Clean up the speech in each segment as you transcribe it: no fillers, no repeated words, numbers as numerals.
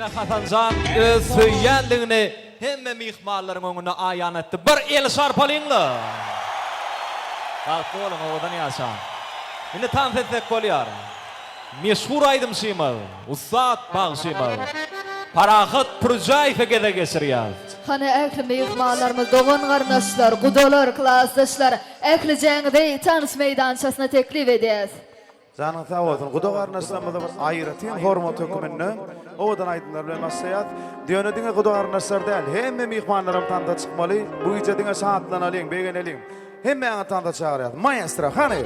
Mine Hasancan öz söyýändigini hemme mihmanlaryň öňünde aýan etdi. Bir el şarpalyňly. Kalk bolun owadan ýaşa. Mine tans etsek bolýar. Meşhur aýdym şeýmal, Ustad Bagşeýmal. Parahat Purjaýew gede geçirýär. Hani ähli mehmanlarymız, dogan garnaşlar, gudalar, klassdaşlar, ähli jeňde tanış meýdançasyna teklip edýäs. Canın sağ olsun. Guda garnaşlarımızda bir aýratyn hormat höküminde owadan aýdymlar bilen maslahat. Diýönediňe guda garnaşlar däl, hemme mehmanlarym tanda çykmaly. Bu gece diňe saatlanalyn, begenelin. Hemme aňa tanda çağırýar. Maestro, hany?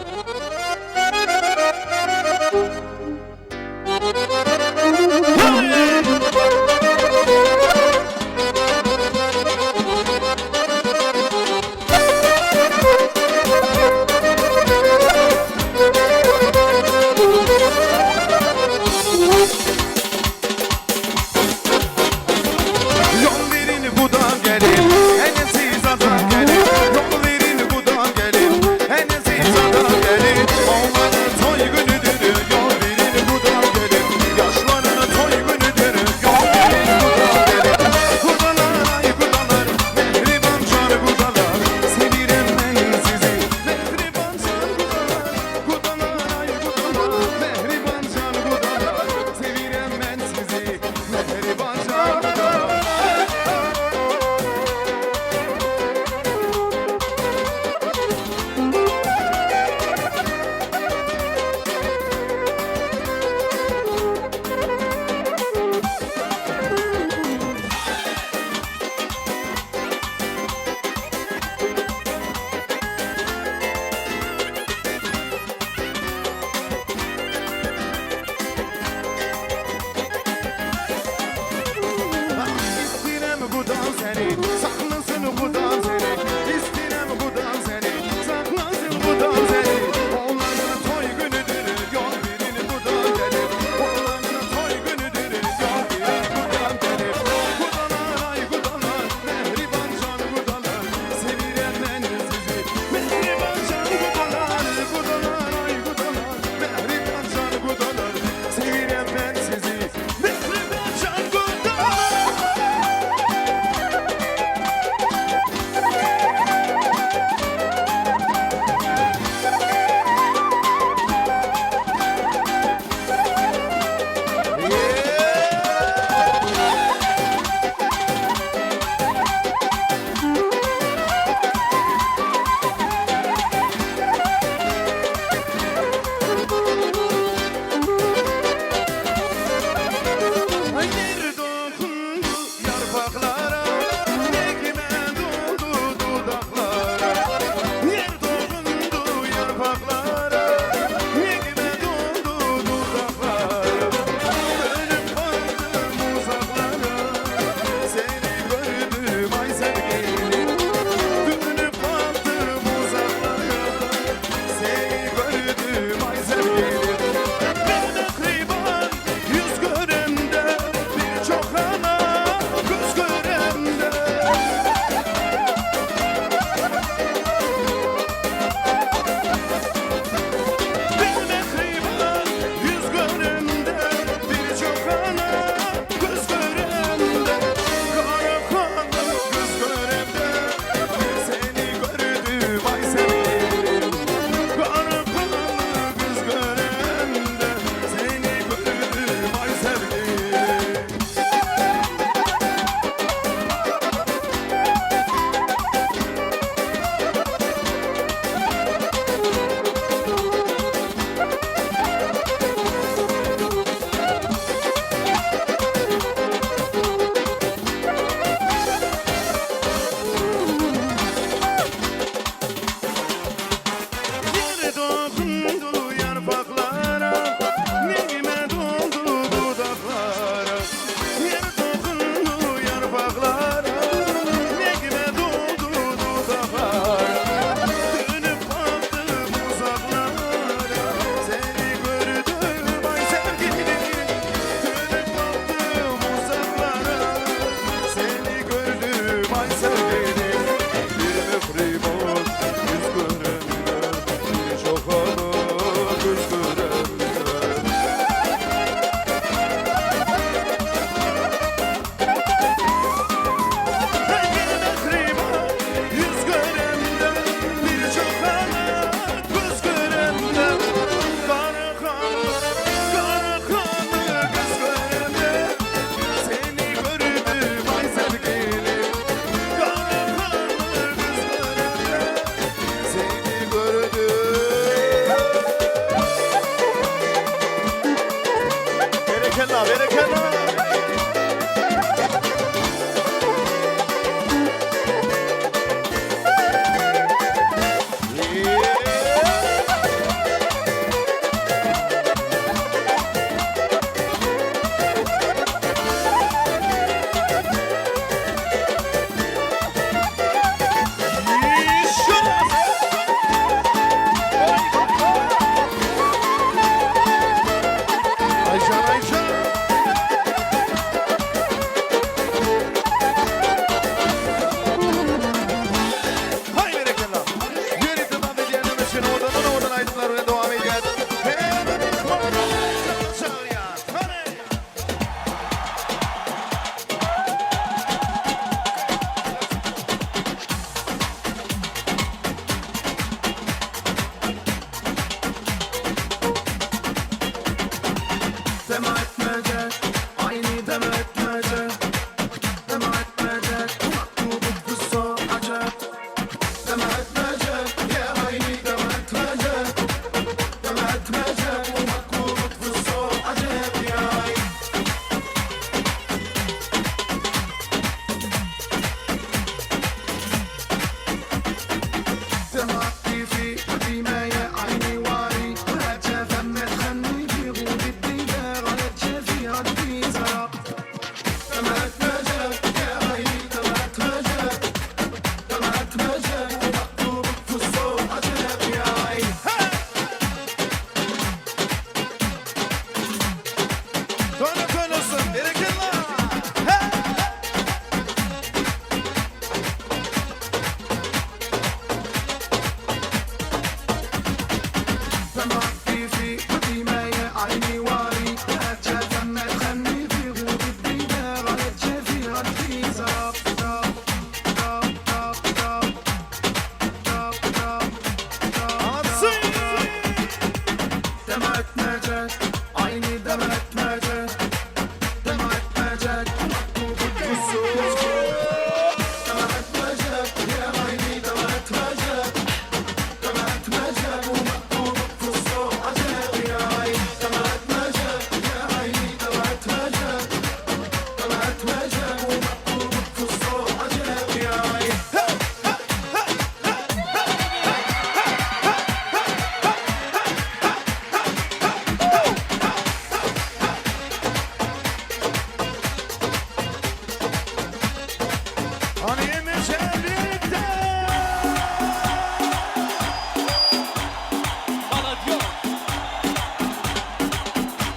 Bana diyor.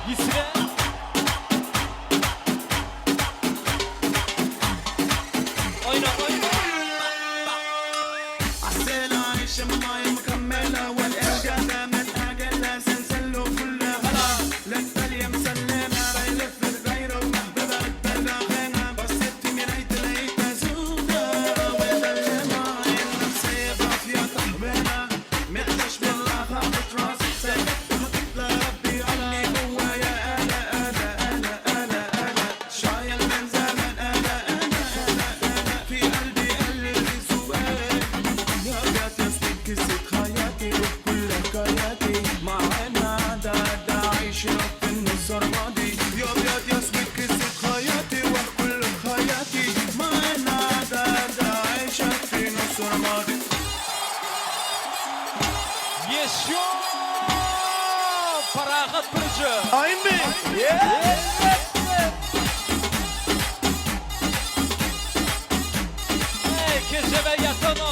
Yisre. Oyna oyna. Yaşıyor. Feragat Pırcı. Aynı mı? Hey, gece ve yatano.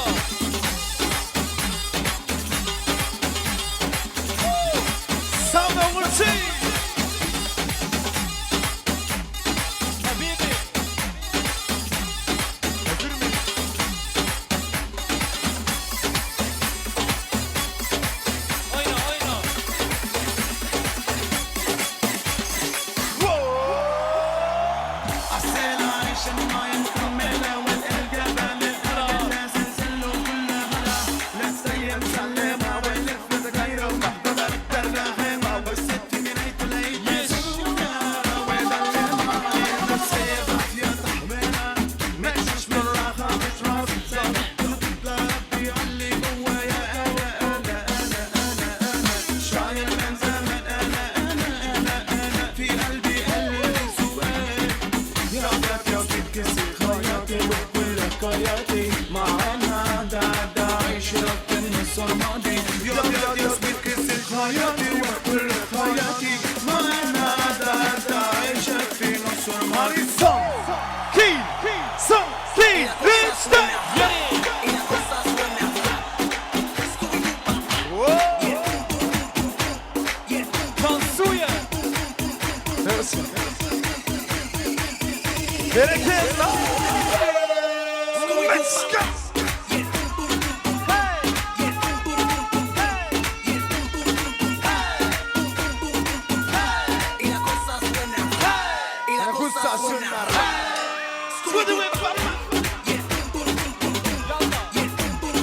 Sağda vursun. Habibi. Oyna oyna. Son, ki, son, ki, rüstem. Yürü. Tansuya. Bereket lan. Let's go.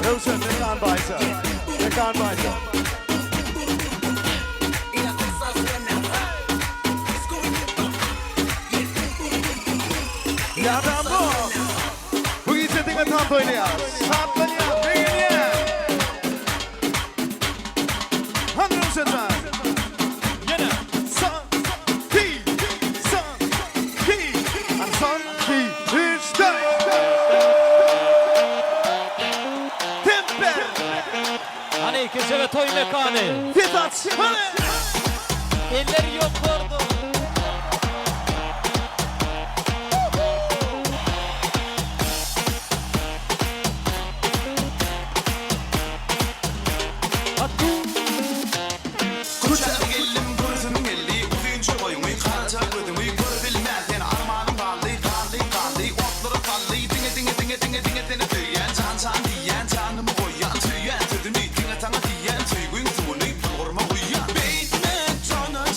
Rosen, de gaan bijten. De gaan bijten. Ja, dan nog. Hoe je zit in het hand oynayar. Saatlanıyor. Beğeniyor. Hadi Rosen'dan. Yine. Son, ki, son, ki. En son, ki, rüstem. Temper. Hani gece ve toy mekanı. Fitat. Hadi. Elleri yok orada.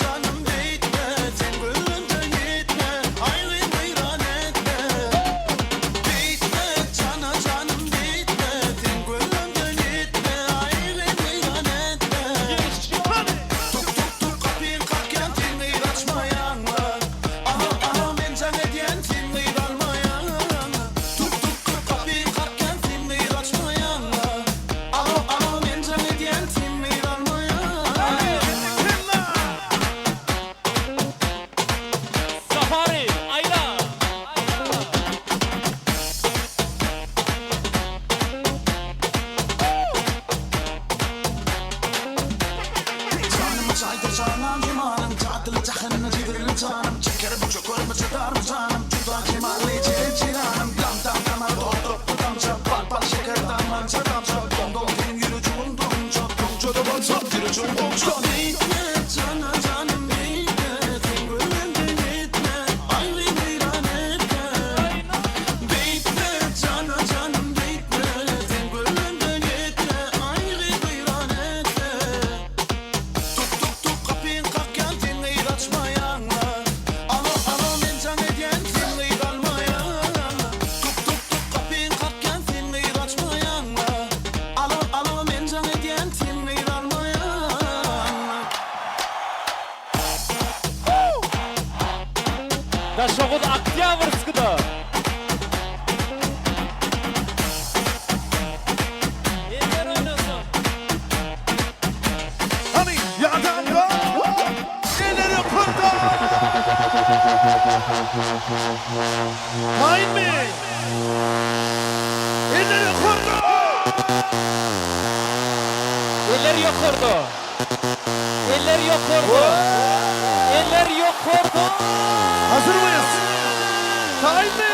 Canım kadar canım Juda kemalli ciranım Dam dam damar doldurup bu damca Bal bal şeker damlanca damca Dom dom benim yürücüm domca Domca da bal sap yürücüm domca Bitme cana canım bitme Tengülümden gitme Ayrı viran etme Bitme cana canım bitme Tengülümden gitme Ayrı viran etme Tuk tuk tuk kapıyı kalk gel dinleyi açmayan Alo alo men can ediyen dinleyi kalmayan Tuk tuk tuk kapıyı kalk gel dinleyi açmayan Alo alo men can ediyen dinleyi kalmayan Da şoğud Oktyabrskida. Eller oynasın. Hani yadan go. Elleri kurdu. Hain mi? Elleri kurdu. Eller yokurdu. Eller yokurdu. Eller yokurdu. Hazır mıyız? Hain mi?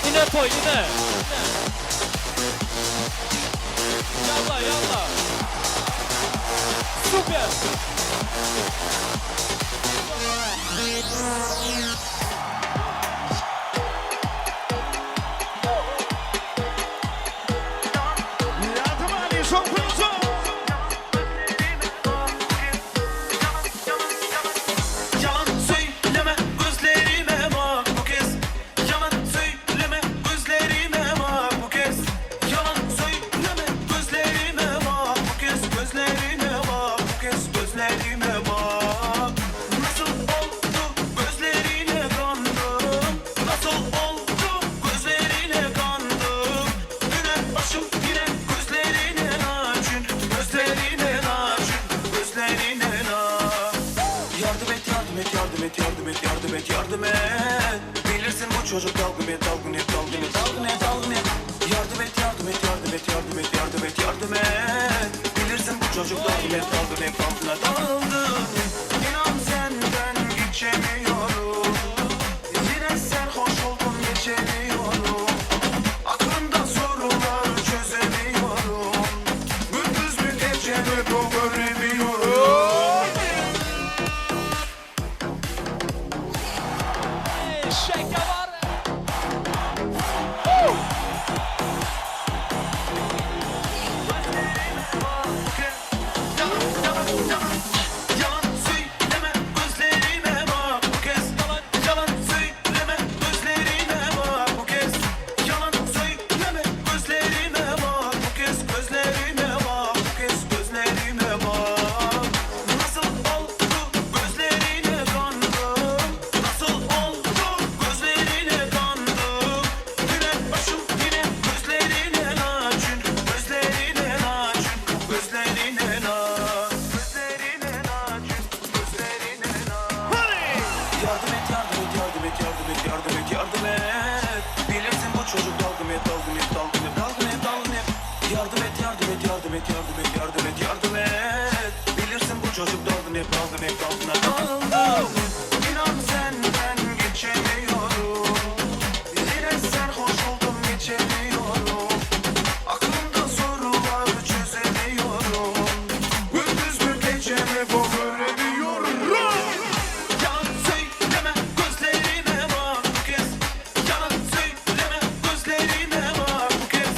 Yine toy yine. Yalla yalla. Süper. Yadım Ali şokuncu. Yalan söyleme gözlerime bak bu kez Yalan söyleme gözlerime bak bu kez Yalan söyleme gözlerime bak bu kez Gözlerime bak bu kez gözlerime bak Nasıl oldu gözlerine kandım Nasıl oldu gözlerine kandım Güne başım yine gözlerine nacın Gözlerine nacın Gözlerine nacın Yardım et, yardım et, yardım et, yardım et, yardım et, yardım et Bilirsin bu çocuk dalgın et, dalgın et, dalgın et, dalgın et, dalgın et Yardım et, yardım et, yardım et, yardım et, yardım et, yardım et Bilirsin bu çocuk dalgın et, dalgın et, dalgın et, dalgın İnan senden geçemiyorum Yine sen hoş oldun geçemiyorum Aklımda sorular çözemiyorum Gündüz mü gece mi bu göremiyorum Şeker var. Yalan söyleme gözlerime bak bu kez Yalan söyleme gözlerime bak bu kez Yalan söyleme gözlerime bak bu kez Gözlerime bak bu kez gözlerime bak Nasıl oldu gözlerine kandım Nasıl oldu gözlerine kandım Güne başım yine gözlerine nacın Gözlerine nacın Gözlerine nacın Gözlerine nacın Gözlerine nacın Yardım et, yardım et, yardım et, yardım et, yardım et, yardım et Bilirsin bu çocuk dalgın et, dalgın et, dalgın et, dalgın et, dalgın et Yardım et, yardım et, yardım et, yardım et, yardım et, yardım et Bilirsin bu çocuk dalgın et, dalgın et, dalgın et, dalgın İnan senden geçemiyorum Yine sen hoş oldun geçemiyorum Aklımda sorular çözemiyorum Gündüz mü gece mi bu göremiyorum Yalan söyleme gözlerime bak bu kez Yalan söyleme gözlerime bak bu kez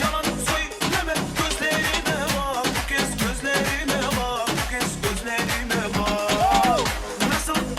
Yalan söyleme gözlerime bak bu kez Gözlerime bak bu kez gözlerime bak Nasıl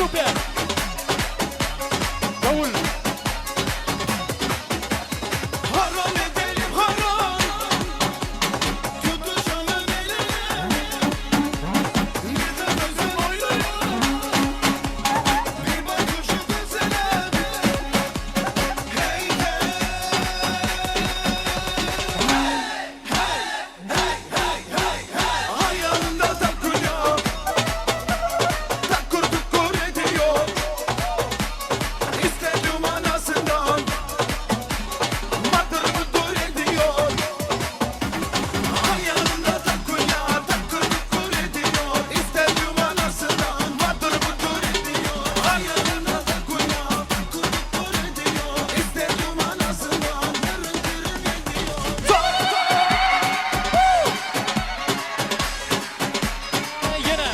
Süper. Davul. Haram edelim haram, tutuşalım eline. Bir de gözüm oynuyor, bir bakışı gözüne. Hey hey, ayağında takılıyor, takır tukur ediyor. İstedim anasından, matır budur ediyor. Ayağında takılıyor, takır tukur ediyor. İstedim anasından, matır budur ediyor. Ayağında takılıyor, takır tukur ediyor. İstedim anasından, yarın kırın ediyor. Yine.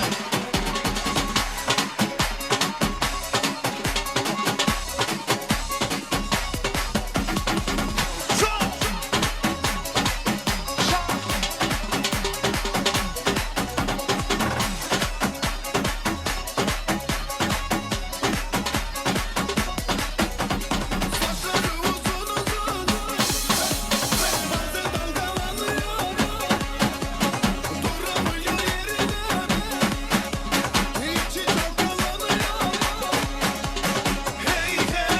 Saçları uzun uzun, beyazı dalgalanıyor. Duramıyor yerine, içi çalkalanıyor. Hey hey,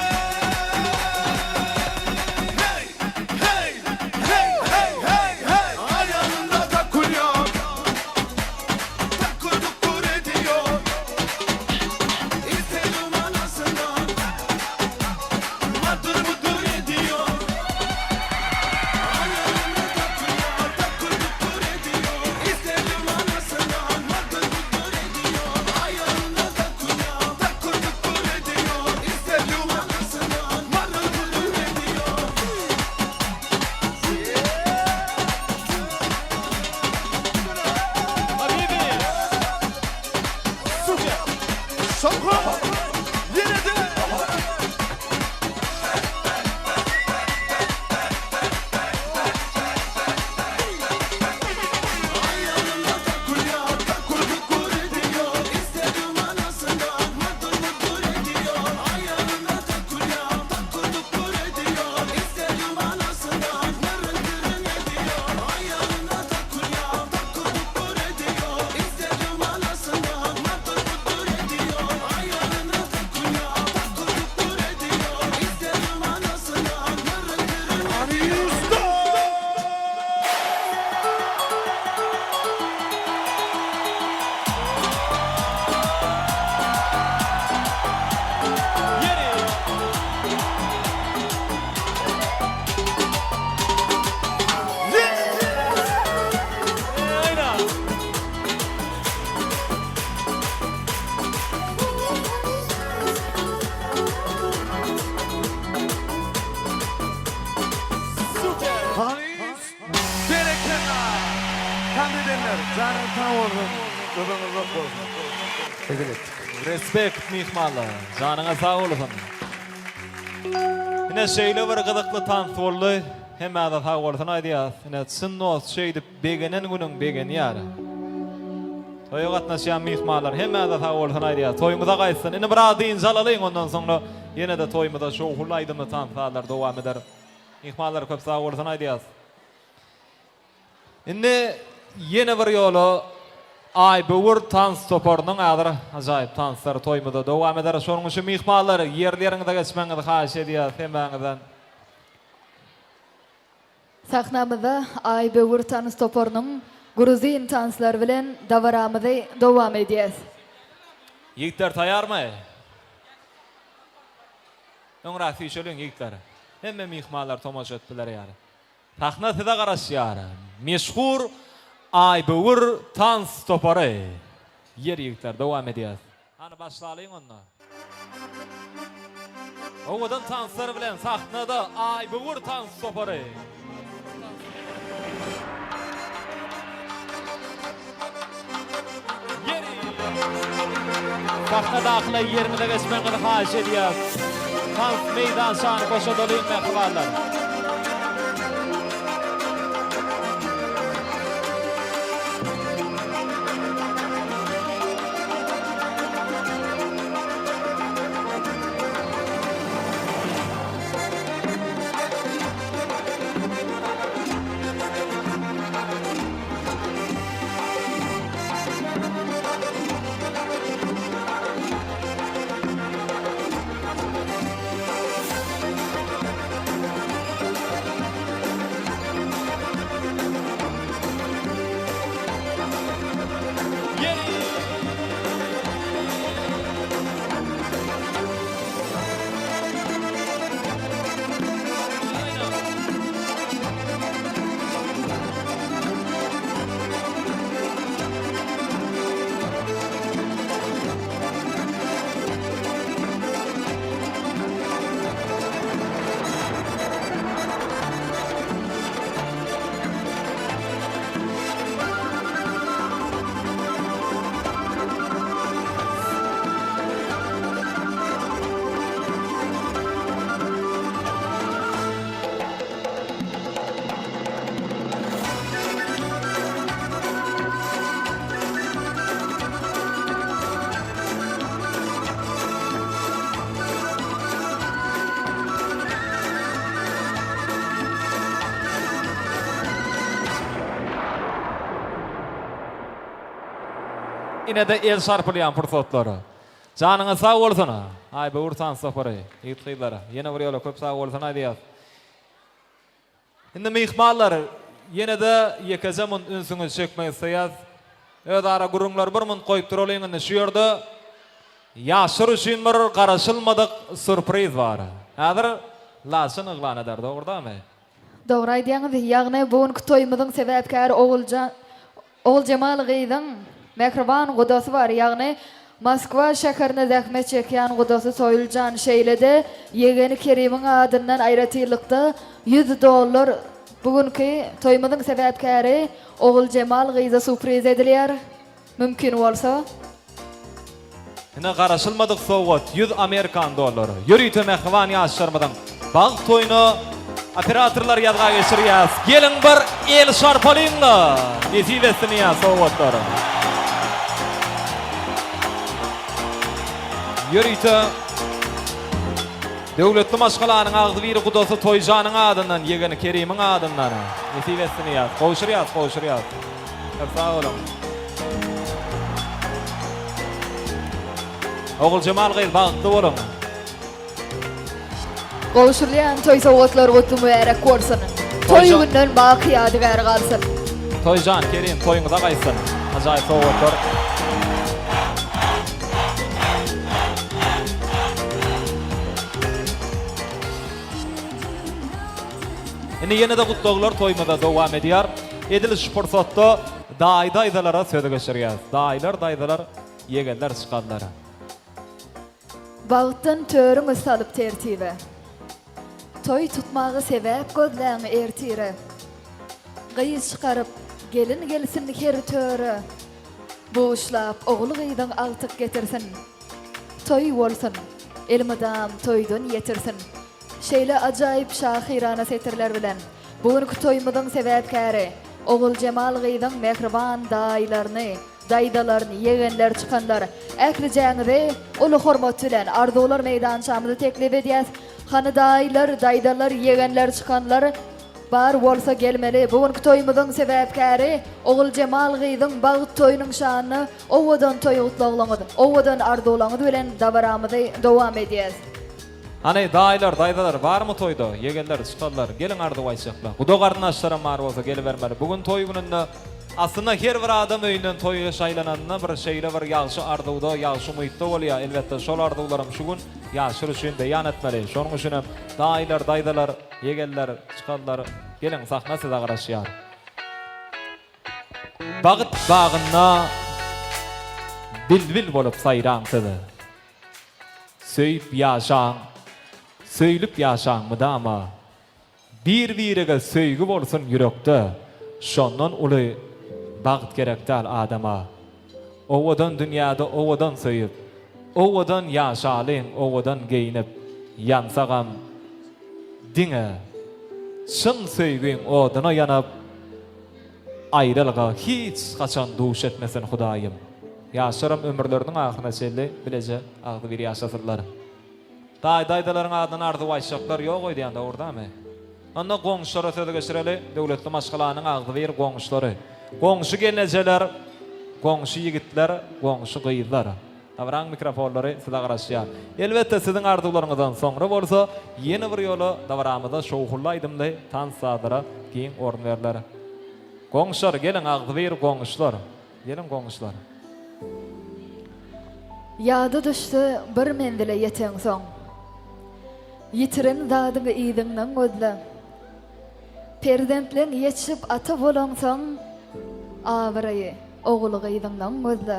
hey hey, hey hey hey. Ayağında takılıyor, takır tukur ediyor. İstedim anasından, matır budur ediyor. Ayağında takılıyor, takır tukur ediyor. İstedim anasından, matır budur ediyor. Ayağında takılıyor, takır tukur ediyor. İstedim anasından, matır budur ediyor. Habibi. Süper. Şaka, yine de. Ayağında takılıyor, takır tukur ediyor. İstedim anasından, matır budur ediyor. Ayağında takılıyor, takır tukur ediyor. İstedim anasından, yarın kırın ediyor. Ayağında takılıyor, takır tukur ediyor. İstedim anasından, matır budur ediyor. Ayağında takılıyor, takır tukur ediyor. İstedim anasından, yarın kırın ediyor. Yeni. Aynen. Süper. Hanis, berekeler. Kandidenler, canım tam olsun. Gözünüz yok olsun. Teşekkür ettik. Respekt mihmanlar. Canına sağ olasın. Yine şöyle bir gıdıklı tant oldu. Hemen de sağ olasın aydiyaz. Yine sınnos şeydi begenen günün begeni yarı. Toyu katnaşan mihmanlar hemen de sağ olasın aydiyaz. Toyumuza kaysın. Yine bir adın zalalayın ondan sonra. Yine de toyumuza şoğulaydım da tant sağlar devam eder. Mihmanlar köp sağ olasın aydiyaz. Yine yeni bir yolu ay böwür tans toporunun adyry ajaýyp tanslar toýmada dowam eder. Şonuň üçin mihmanlar yerleriňizde geçmeňizi haýyş edýär hemäňizden. Sahnamızda ay böwür tans toporunun gruzin tanslar bilen davaramyzy dowam edýäs. Ýigitler taýarmy? Öňrä süýşeliň ýigitler. Hemme mihmanlar tomaşa etdiler ýaly. Sahna size garaşýar. Meşhur ay böwür tans topory. Yer ýigitler dowam edýär. Hani başlaýyn onda. Owadan tanslar bilen sahnada ay böwür tans topory. Sahna daxila yerine geçmeňizi haýyş edýär. Tans meydan şany koşa dolyň mehmanlar. ine de el şarpılayan fırsatlary. Janyňa sag bolsun. Ay bu urtan safary, ýetgiler. Ýene bir ýola köp sag bolsun aýdýar. Indi mihmallar ýene de ýekezemin ünsüňi çekmeýär saýaz. Öz ara gurumlar bir mun goýup duralaýan şu ýerde ýaşyr üçin bir garaşylmadyk sürpriz bar. Häzir laşyn yglan eder, dogurdamy? Dogry aýdýaňyz, ýagny bugünkü toýumyzyň sebäpkäri Ogul Jemal Gyýdyň Mehriban gudasy bar. Ýagny Moskwa şäherine zähmet çekýän gudasy soýuljan şeýlede ýegeni Kerimiň adyndan aýratylykda $100 bugünkü toýumyzyň sebäpkäri Ogul Jemal Gyýda sürpriz edilýär. Mümkin bolsa Ine garaşylmadyk sowgat $100. Ýürüýte Mehriban ýaşarmadan. Bag toýuny operatorlar ýadga geçirýär. Gelin bir el şarpalyňlar. Nesibesini ýa sowgatlar. Ýürüýte döwletli maşgalanyň agdy bir gudasy Toýjanyň adyndan ýegeni Kerimiň adyndan. Nesibesini ýa goşurýar. Sag bolun. Ogul Jemal Gyýdy bagtly bolun. gowşurlayan toý sowgatlar gutly mübarek bolsun. Toý günden baky ýadygar galsyn. Toýjan Kerim toýuňyza gaýsyn. Ajaýyp sowgatlar. Indi ýene de gutlaglar toýmada dowam edýär. Ediliş fursatda daýdalara söze geçirýär. Daýdalar ýegenler çykanlar. Bagtdan törüň salyp tertibe. Toy tutmagy sebäp gözläňi ertire. Gyýy çykaryp gelin gelsin her töre. Boşlap ogul gyýdyň altyk getirsin. Toy bolsun. Elmadam toýdan ýetirsin. Şeýle ajaýyp şahirana setirler bilen bugünkü toýumyzyň sebäpkäri Ogul Jemal Gyýdyň mehriban daýdalaryny ýegenler çykanlar ähli jäňde uly hormat bilen arzular meýdançamyzy teklip edýäs. Hany daýdalar ýegenler çykanlar bar bolsa gelmeli. Bugünkü toýumyzyň sebäpkäri Ogul Jemal Gyýdyň bagyt toýunyň şanyny owadan toýgutlaglanydy. Owadan arzulandy bilen dowam edýäs. Hani daýdalar barmy toýda? Ýegenler çykanlar, gelin ardy gaýşaklar. Guda garnaşlaram bar bolsa gelibermeli. Bugün toý gününde aslında her bir adam öýünden toýga şaýlananyna bir şeýle bir ýagşy arduwda, ýagşy muhitde bolýar. Elbetde şol arduwlarym şu gün ýaşyr üçin beýan etmeli. Şonuň üçin hem daýdalar, ýegenler çykanlar gelin sahnasyda garaşýar. Bagyt bagyna bilbil bolup saýransydy. Söýüp ýaşaň, söýlüp ýaşaň mydama. Bir-birige söýgü bolsun ýürekde. Şondan uly bagyt gerekdäl adama. Owadan dünýäde owadan söýüp, owadan ýaşalyň, owadan geýinip ýansagam diňe. Şyn söýgüň odana ýanap aýrylga hiç gaçan duş etmesin Hudaýym. Ýaşaram ömürleriniň ahyryna çeldi, bileje agdy bir ýaşasyrlar. Daýdalaryň adyny ardy waýşaklar ýok öýdýän de ordamy? Onda goňşulara söze geçireli, döwletli maşgalanyň agdy bir goňşulary. Goňşy gelnejeler, goňşy ýigitler, goňşy gyýylar. Awraň mikrofonlary size garaşýar. Elbetde siziň arzuwlaryňyzdan soňra bolsa, ýene bir ýola dawramyda şowhulaýdymdy, tansadyra giň orun berler. Goňşar gelin agdy bir goňşular. Gelin goňşular. Ýady düşdi bir mendile ýeteň soň. Ýitiren zadyňy ýydyňdan gözle. Perzentleň ýetişip ata bolan soň, awraýy ogul gyýdyňdan gözle.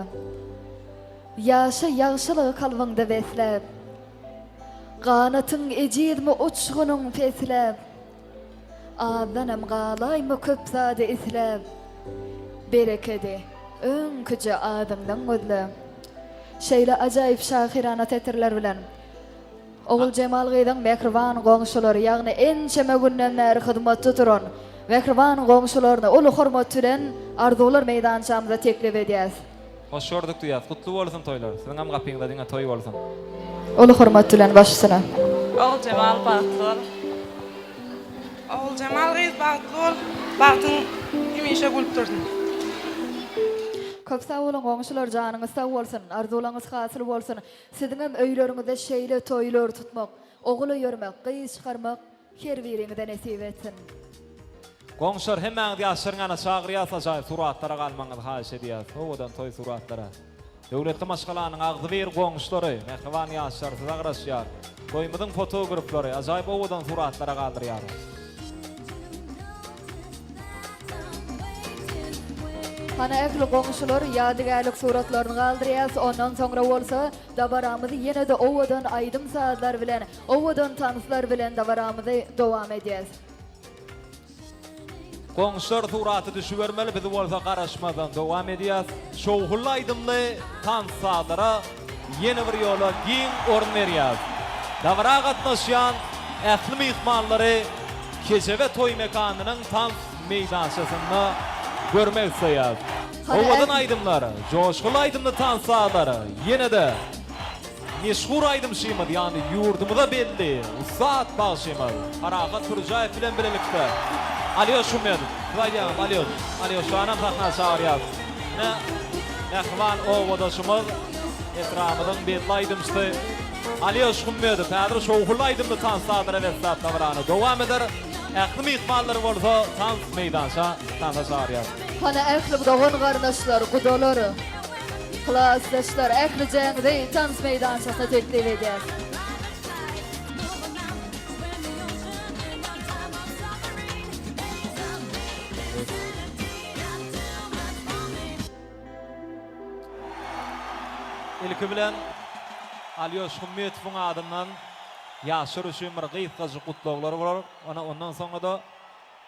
Ýaşa ýagşylygy kalbyňda beslep. Ganatyň ejirmi uçgunyň feslep. Adanam galaýmy köp zady islep. Berekedi öňküje adyňdan gözle. Şeýle ajaýyp şahirana tetirler bilen Ogul Jemal Gyýdyň mehriban goňşulary, ýagny ençeme günden bäri hyzmatda turan mehriban goňşularyny uly hormat bilen arzuwlar meýdançamyza teklip edýäs. Hoş gördük diýär. Kutly bolsun toýlar. Siziň hem gapyňda diňe toý bolsun. Uly hormat bilen başysyna. Ogul Jemal bagtly. Ogul Jemal Gyýdy bagtly. Bagtyň gimişe gülüp durdy. Köp sağ olun goňşular, janyňyz sağ bolsun, arzularyňyz hasyl bolsun. Siziň öýleriňizde şeýle toýlar tutmak, ogula ýörmek, gyýyş çykarmak her biriňizde nesip etsin. Goňşar hemmäňiz ýaşaryňa çagyrýasa jaý suratlara galmaňyzy haýyş edýär. Owadan toy suratlara. Döwletli maşgalanyň agdy bir goňşulary, mehriban ýaşar, zagaraşýar. Toýmyzyň fotograflary ajaýyp owadan suratlara galdyrýar. Hana äkli goňşular ýadygärlik suratlaryny galdyrýas, ondan soňra bolsa dabaramyzy ýene-de owadan aýdym saatlar bilen, owadan tanyslar bilen dabaramyzy dowam edýäs. Goňşar suraty düşübermeli, biz bolsa garaşmadan dowam edýäs. Şowhul aýdymly tanssalara ýene bir ýola giň orun berýär. Dabara gatnaşýan ähli mehmanlary keje we toý mekanynyň tans meýdançasynda görmek istəyər. Owadan aýdymlary, joşgul aýdymly tanssalary ýene-de meşhur aýdym şeýmad, ýani ýurdumyza belli, usat bagşymad. Aragat Turjaýew bilen birlikde Aliýoş Şumedov, Raýan Aliýoş şanam tahna şaýarýar. Nähwan owadaşymyz etramydan belli aýdymşdy. Aliýoş Şumedov, häzir şowhul aýdymly tanssalary westat davrany dowam eder. Ähli mehmanlar bolsa tans meýdança tansa şaýarýar. Hana äkli dogan garnaşlar, gudalar, klasdaşlar, äkli jeňde tans meýdançasyna teklip edýär. Ilki bilen Aliýoş Şummedowyň adyndan ýaşar üçin bir gyýytgazy gutlaglary bolar. Ondan soňra da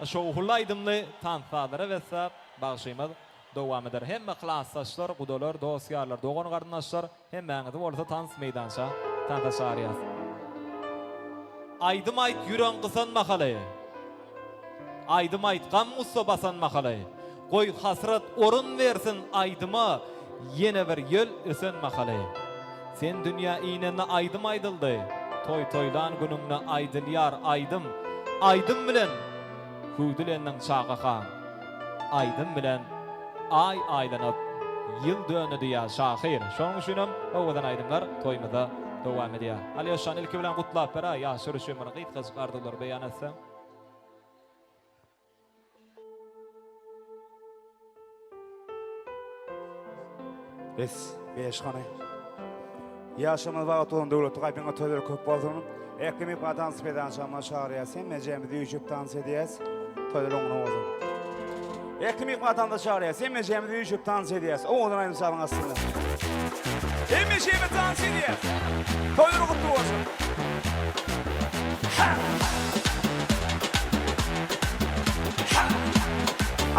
şowhul aýdymly tanssalary wesat bagşymaz dowam eder. Hemme klasdaşlar, gudalar, dostýarlar, dogan garnaşlar hemmäňizi bolsa tans meýdança tantaşarýar. Aýdym aýt ýüren gysan makaly. Aýdym aýtgan mussa basan makaly. Goý hasrat orun bersin aýdyma ýene bir ýöl ösen makaly. Sen dünýä iňende aýdym aýdyldy. Toy-toylan günüňne aýdylýar aýdym. Aýdym bilen hüýdülenden çagakan. Aýdym bilen ay aýlanyp ýyl dönedi ýa şahyr. Şoň üçinem owadan aýdymlar toýmyza dowam edýär. Aliýoş ilki bilen gutlap bera ýaşar üçin bir gyýyt gardylar beýan etseň. Biz beşgany. Yaşamaz wagt olan döwlet gaýpyňa töler köp bolsun. Ekimi patans pedan şama şaýarýasy, mejemde ýüşüp tans edýäs. Töler oňuna bolsun. Ekimi patanda şaýarýasy, mejemde ýüşüp tans edýäs. Oňdan aýdym salyň aslynda. Mejemde tans edýäs. Töler gutly bolsun.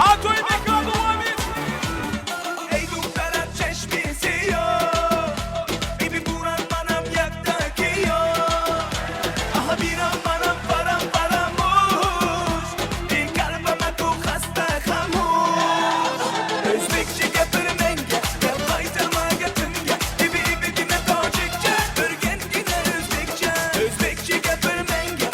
Atoy mekano amin. Ey duklara çeşmesi yok. Baby buran manam yaktaki yok. Aha bir an manam param paramuş. Bir kalbama tu hasta hamuş. Özbekçe gapirmenge, gel qaytarma gapimge. İbi dime tacikçe, örgen gider özbekçe. Özbekçe gapirmenge,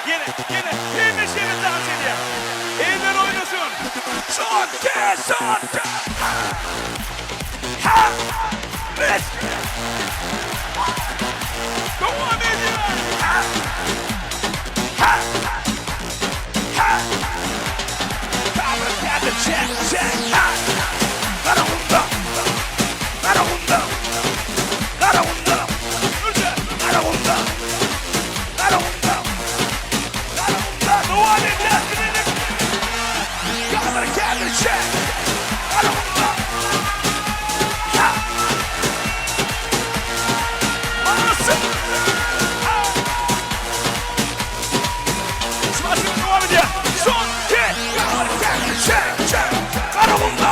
Yine neşeli dans ediyor. Eller oynasın. Son kez. Ha! Evet. Devam ediyor. Ha! Ha! Ha! Check. Ha! Garunda. Devam ediyor. Gather, check. Garunda. Ha! Anasın. Ha! Smaşın devam ediyor. Son kez. Check. Garunda.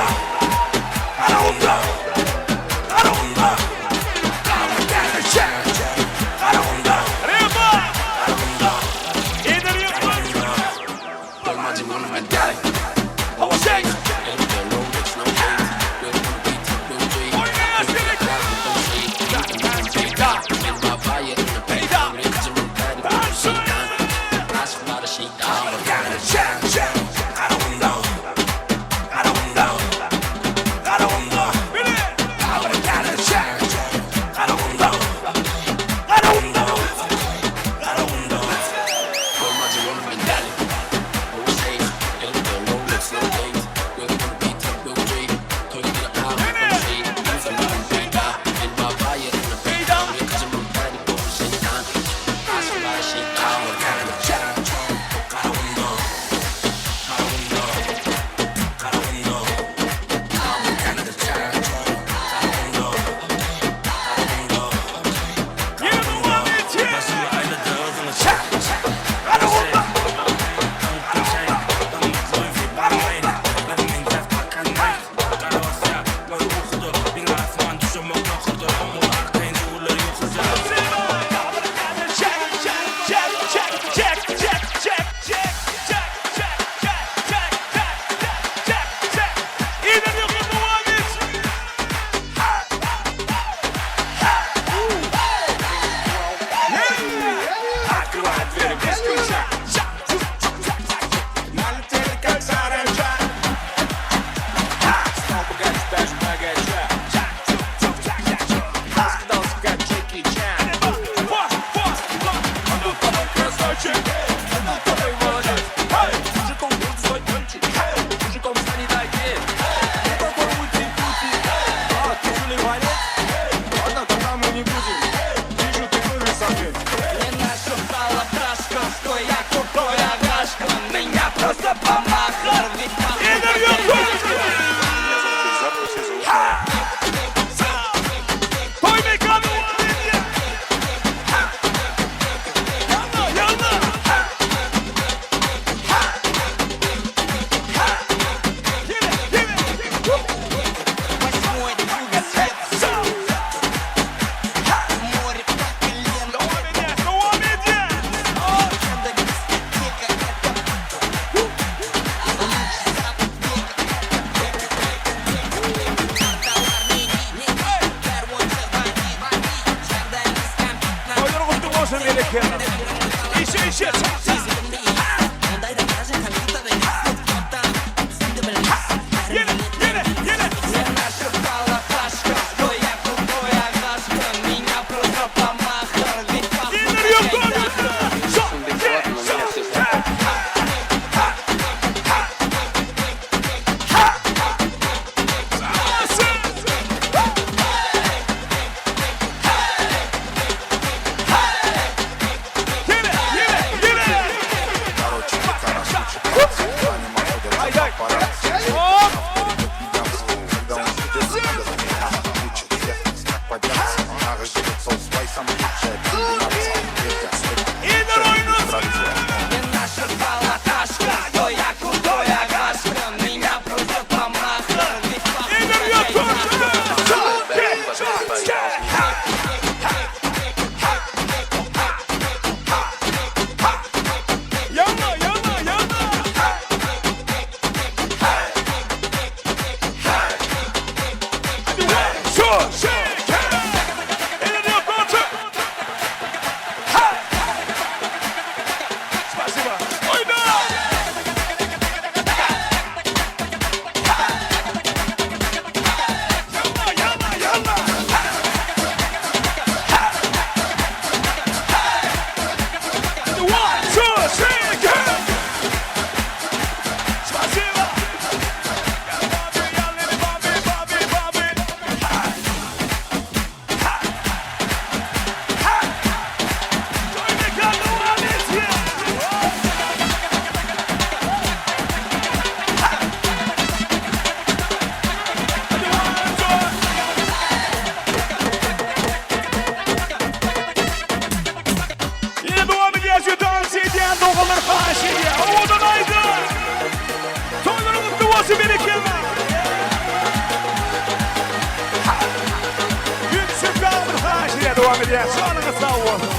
devam edýär. Şanyňyz sag bolsun.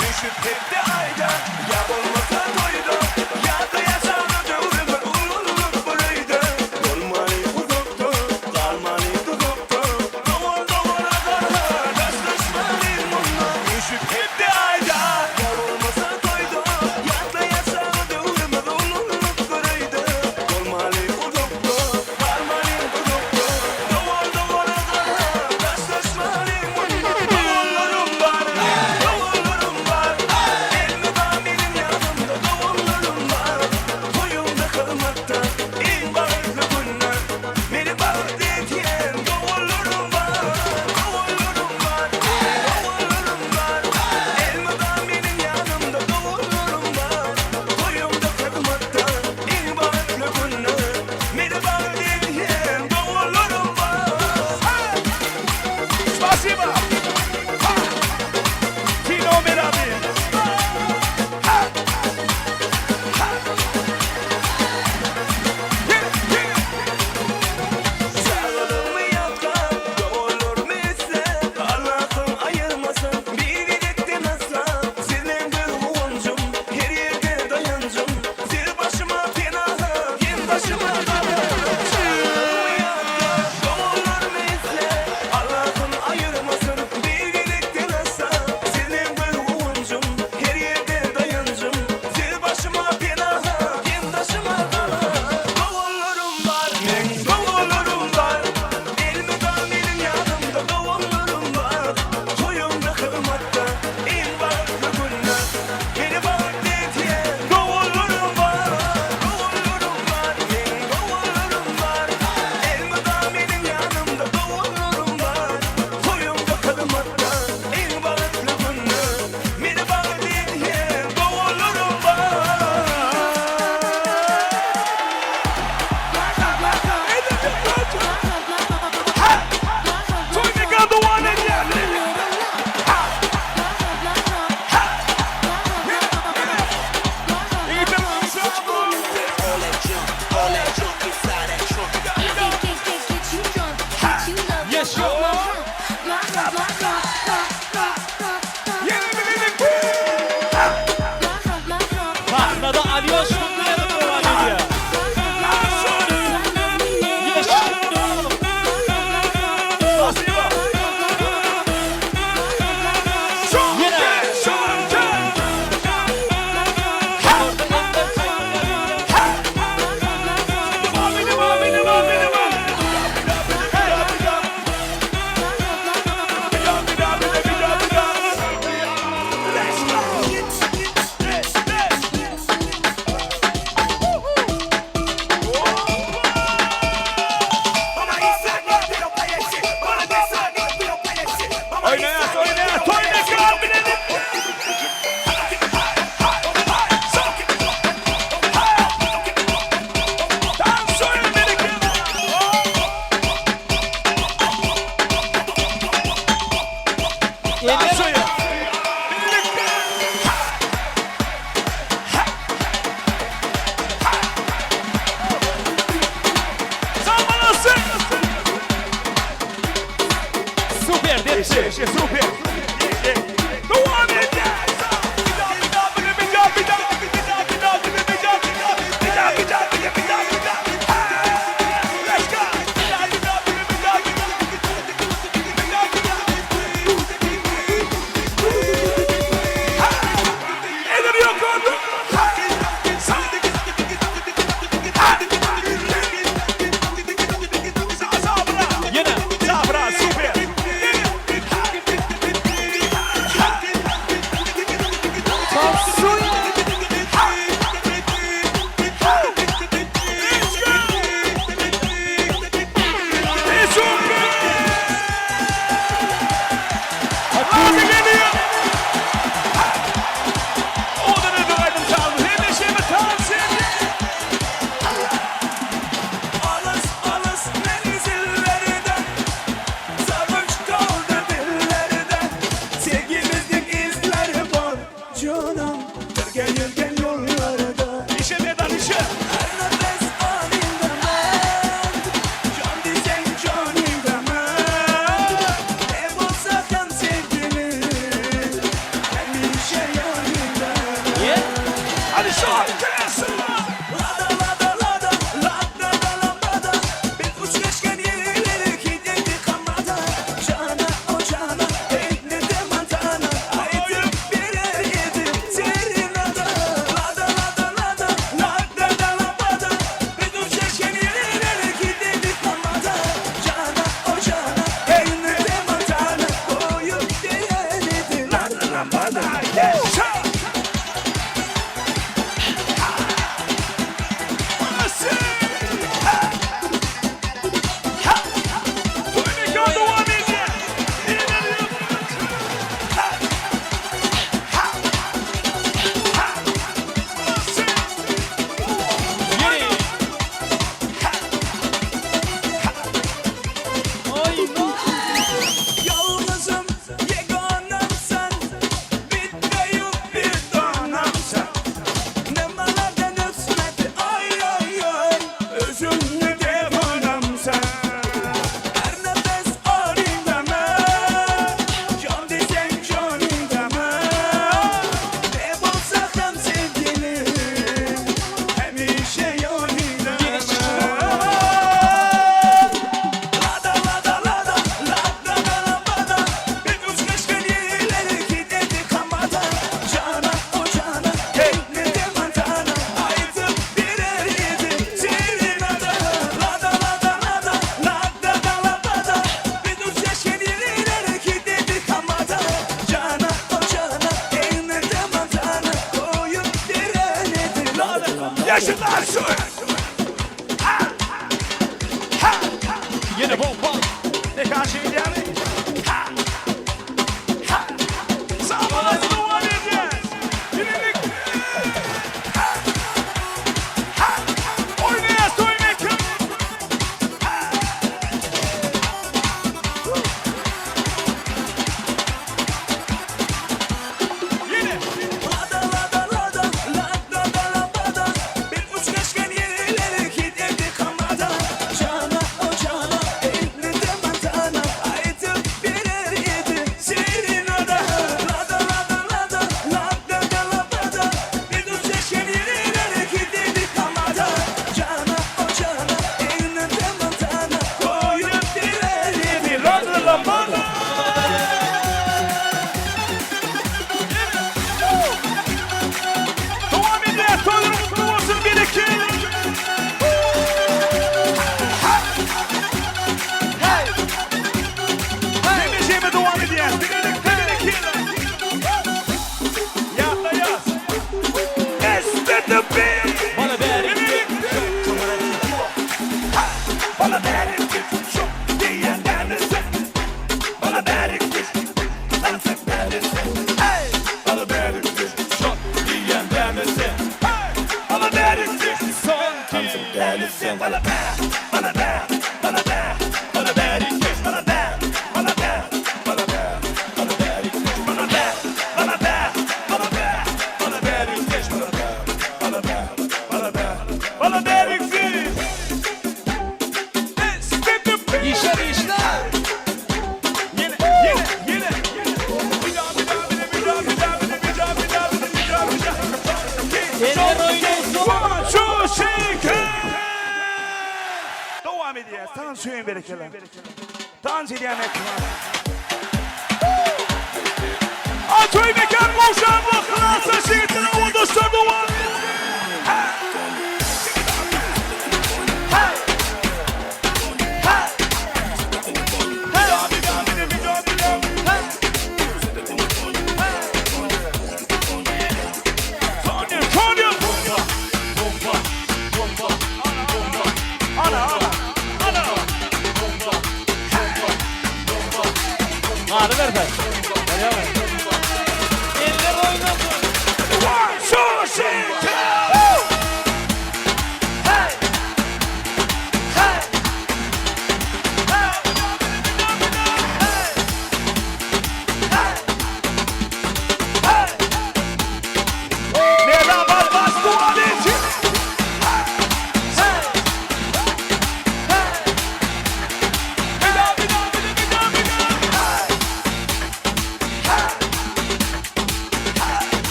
Düşüp gitti ayda, yapılmasa doydu. Yadı yaşamadı, ömür ululuk buraydı. Dolmani uzakta, kalmani tuzakta. Doğan doğana kadar, taşlaşmalıyım onunla. Düşüp gitti ayda, yapılmasa doydu. Yadı yaşamadı, ömür ululuk buraydı. Dolmani uzakta, kalmani tuzakta. Doğan doğana kadar, taşlaşmalıyım onunla. Doğanları hadi. Yaşa. Nasıl? Toymekan devam edecek. İleri yalnızım, yeganem sen. Bir yok bir tanem sen. Ne bana ne nefsmet, ay ay ay. Özümlü devanem sen. Her nefes alim deme. Can desen canım deme. Ne bulsak hem sevgilim. Hemşe yanım deme. Lada lada lada, lada lada lada. Bir üç beş gelileri giderdi kamada. Cana o cana, hey ne demen cana. Aytıp birer yedi, senin ada. Lada lada lada, lada lada lada. Bir üç beş gelileri giderdi kamada. Cana o cana, hey ne demen cana. Koyup birer yedi, lada. Yaşınlar şu. Yine bomba. Ne karşı yani? Sağlamaz devam edeceğiz. Yenilik. Oynayaz Toymekan. Yine. Lada lada lada, lada lada. Bir uç geçken yerleri giderdi kamada. Cana o cana, elini demen cana. Aytıp birer yedi, senin ada. Lada lada lada, lada lada. Bir uç geçken yerleri giderdi kamada. Cana o cana, elini demen cana. Koyup birer yedi, lada lada. Devam ediyor. Tanrım mutlu olsun gerekir. Demeyeceğime devam ediyor. Dinledik gerekir. Yaz da yaz. STP. Bana verin. Bana verin. Çok diyenden sen. Bana verin. Sen verirsin. Hey. Bana verin. Çok diyenden sen. Hey. Bana verin. Son diyenden bana ver. Bana ver. Bana ver. Bana verin. Bana ver. Bana ver. Bana ver. Bana verin. Bana ver. Bana ver. Bana ver. Bana verin. Bana ver. Bana ver. Bana verin. İşler işler. Yine. Bir daha. Eller oynasın. One, two, three, devam ediyor. Tansiyon berekeler. Dans ediyor ekran. Toymekan boşan bu klasa şehitine o dostlar devam ediyor. Ağrı ver ben. Gel ver. Eller oynasın. One, two, three,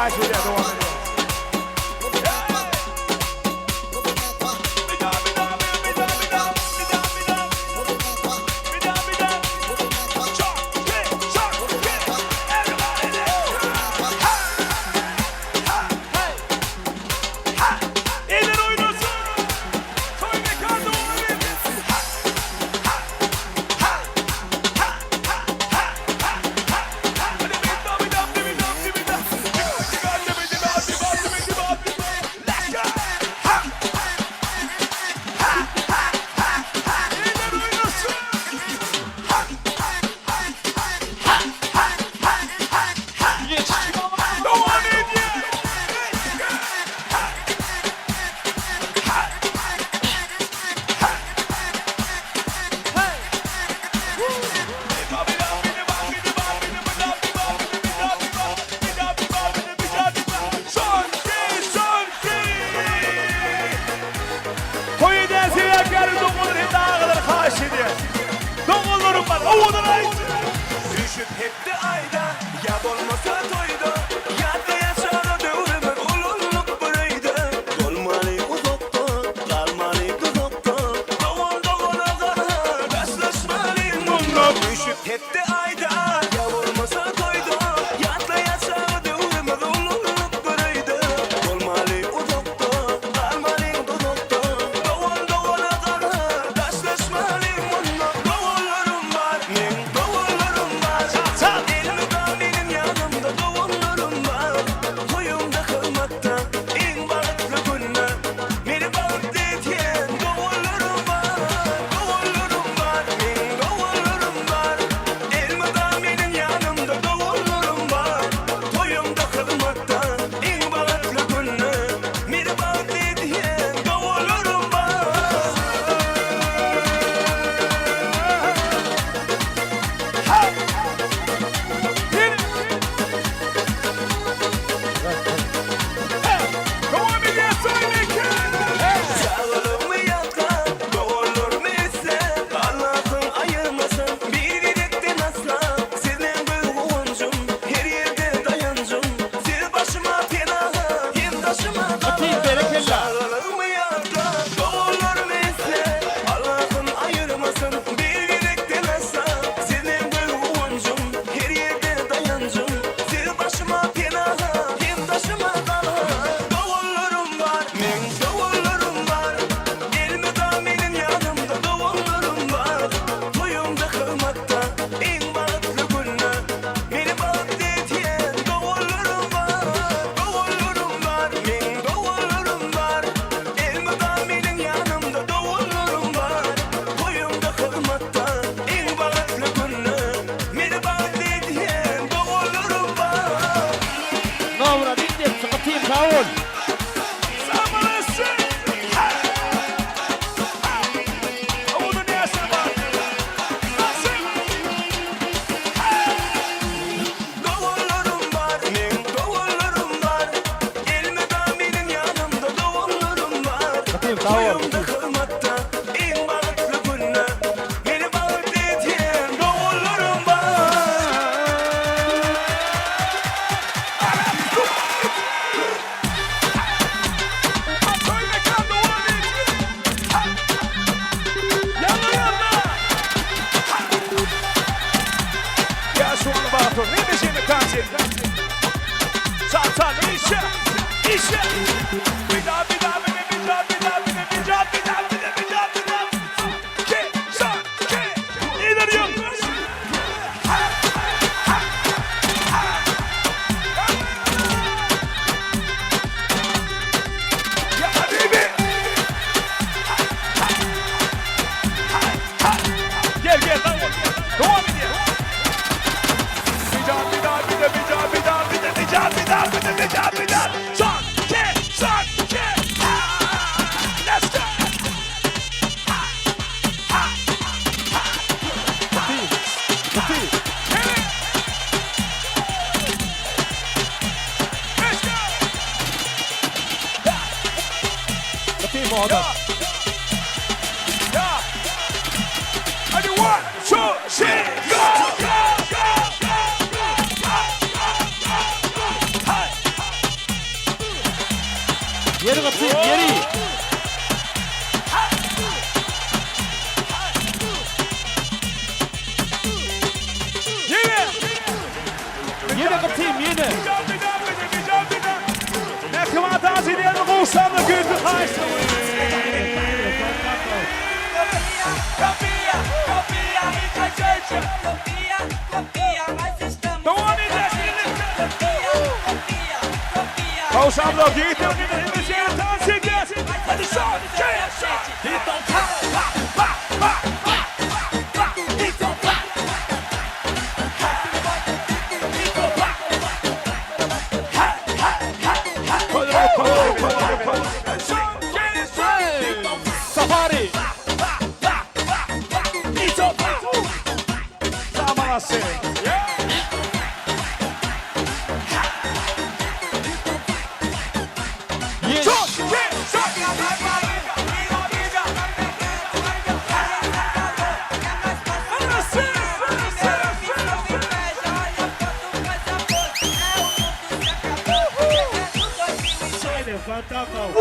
karşı ediyor devam ediyor. Koyu densi yakar domulur hem daha kadar karşı ediyor. Domulurum var, oğudan ait. Düşüp hep de ayda, ya olmasa toyda. Yadda yaşana devreme ulunluk buraydı. Dolmalı uzakta, kalmalı uzakta. Doğan doğana kadar, rastlaşmalıyım bununla. Düşüp hep de ayda, ya olmasa toyda. Yadda yaşana devreme ulunluk buraydı. Dolmalı uzakta, kalmalı uzakta. Doğan doğana kadar, rastlaşmalıyım bununla. Doğullarım var, doğullarım var. Elimde benim yanımda doğullarım var. Koyumda kalmakta en balıklı günler. Beni balık diyen doğullarım var. Doğullarım var, doğullarım var. Elimde benim yanımda doğullarım var. Koyumda kalmakta en balıklı günler. Beni balık diyen doğullarım var. Devam ediyor Sağolum mu yakar, doğulur mu ise Allah'ım ayırmasın bir gidekten asla. Sizden bir huvuncum, her yerde dayancım. Siz başıma penahı, hem taşıma dağlar. Sağolum mu yakar, doğulur mu ise Allah'ım ayırmasın bir gidekten asla. Sizden bir huvuncum, her yerde dayancım. Siz başıma penahı, hem taşıma dağlar. Doğullarım var, doğullarım var. Elimde benim yanımda doğullarım var. Toyumda kalmakta en balıklı günler. Beni balık diyen doğullarım var. Doğullarım var, doğullarım var. Elimde benim yanımda doğullarım var. Toyumda kalmakta en balıklı günler. Beni balık diyen doğullarım var. Navra dinle sıkıntıyım sağ ol. Doğullarım var, doğullarım var. Elimde benim yanımda doğullarım var. Toyumda kalmakta en balıklı günler. Beni balık diyen doğullarım var. Ya şu an bağırtır. Ne diyeceğimi kanser? Sağ, işe. Bir daha. İleriyorum. Ya habibi. Gel. Devam ediyor. Bir daha. Son, iki. Let's go. Yeah. Hadi 1, 2, 3, go. Haydi. Nekmat Azidiye'nin kuğusanlı güldü kaçtı. Copia, copia, muita gente. Copia, copia, mas estamos Copia, copia, copia. Kuğusanlı gitti. Hadi son, Então pá, pá, pá, pá, pá, pá. Então pá. Então pá. Safari. Samanası. Yes.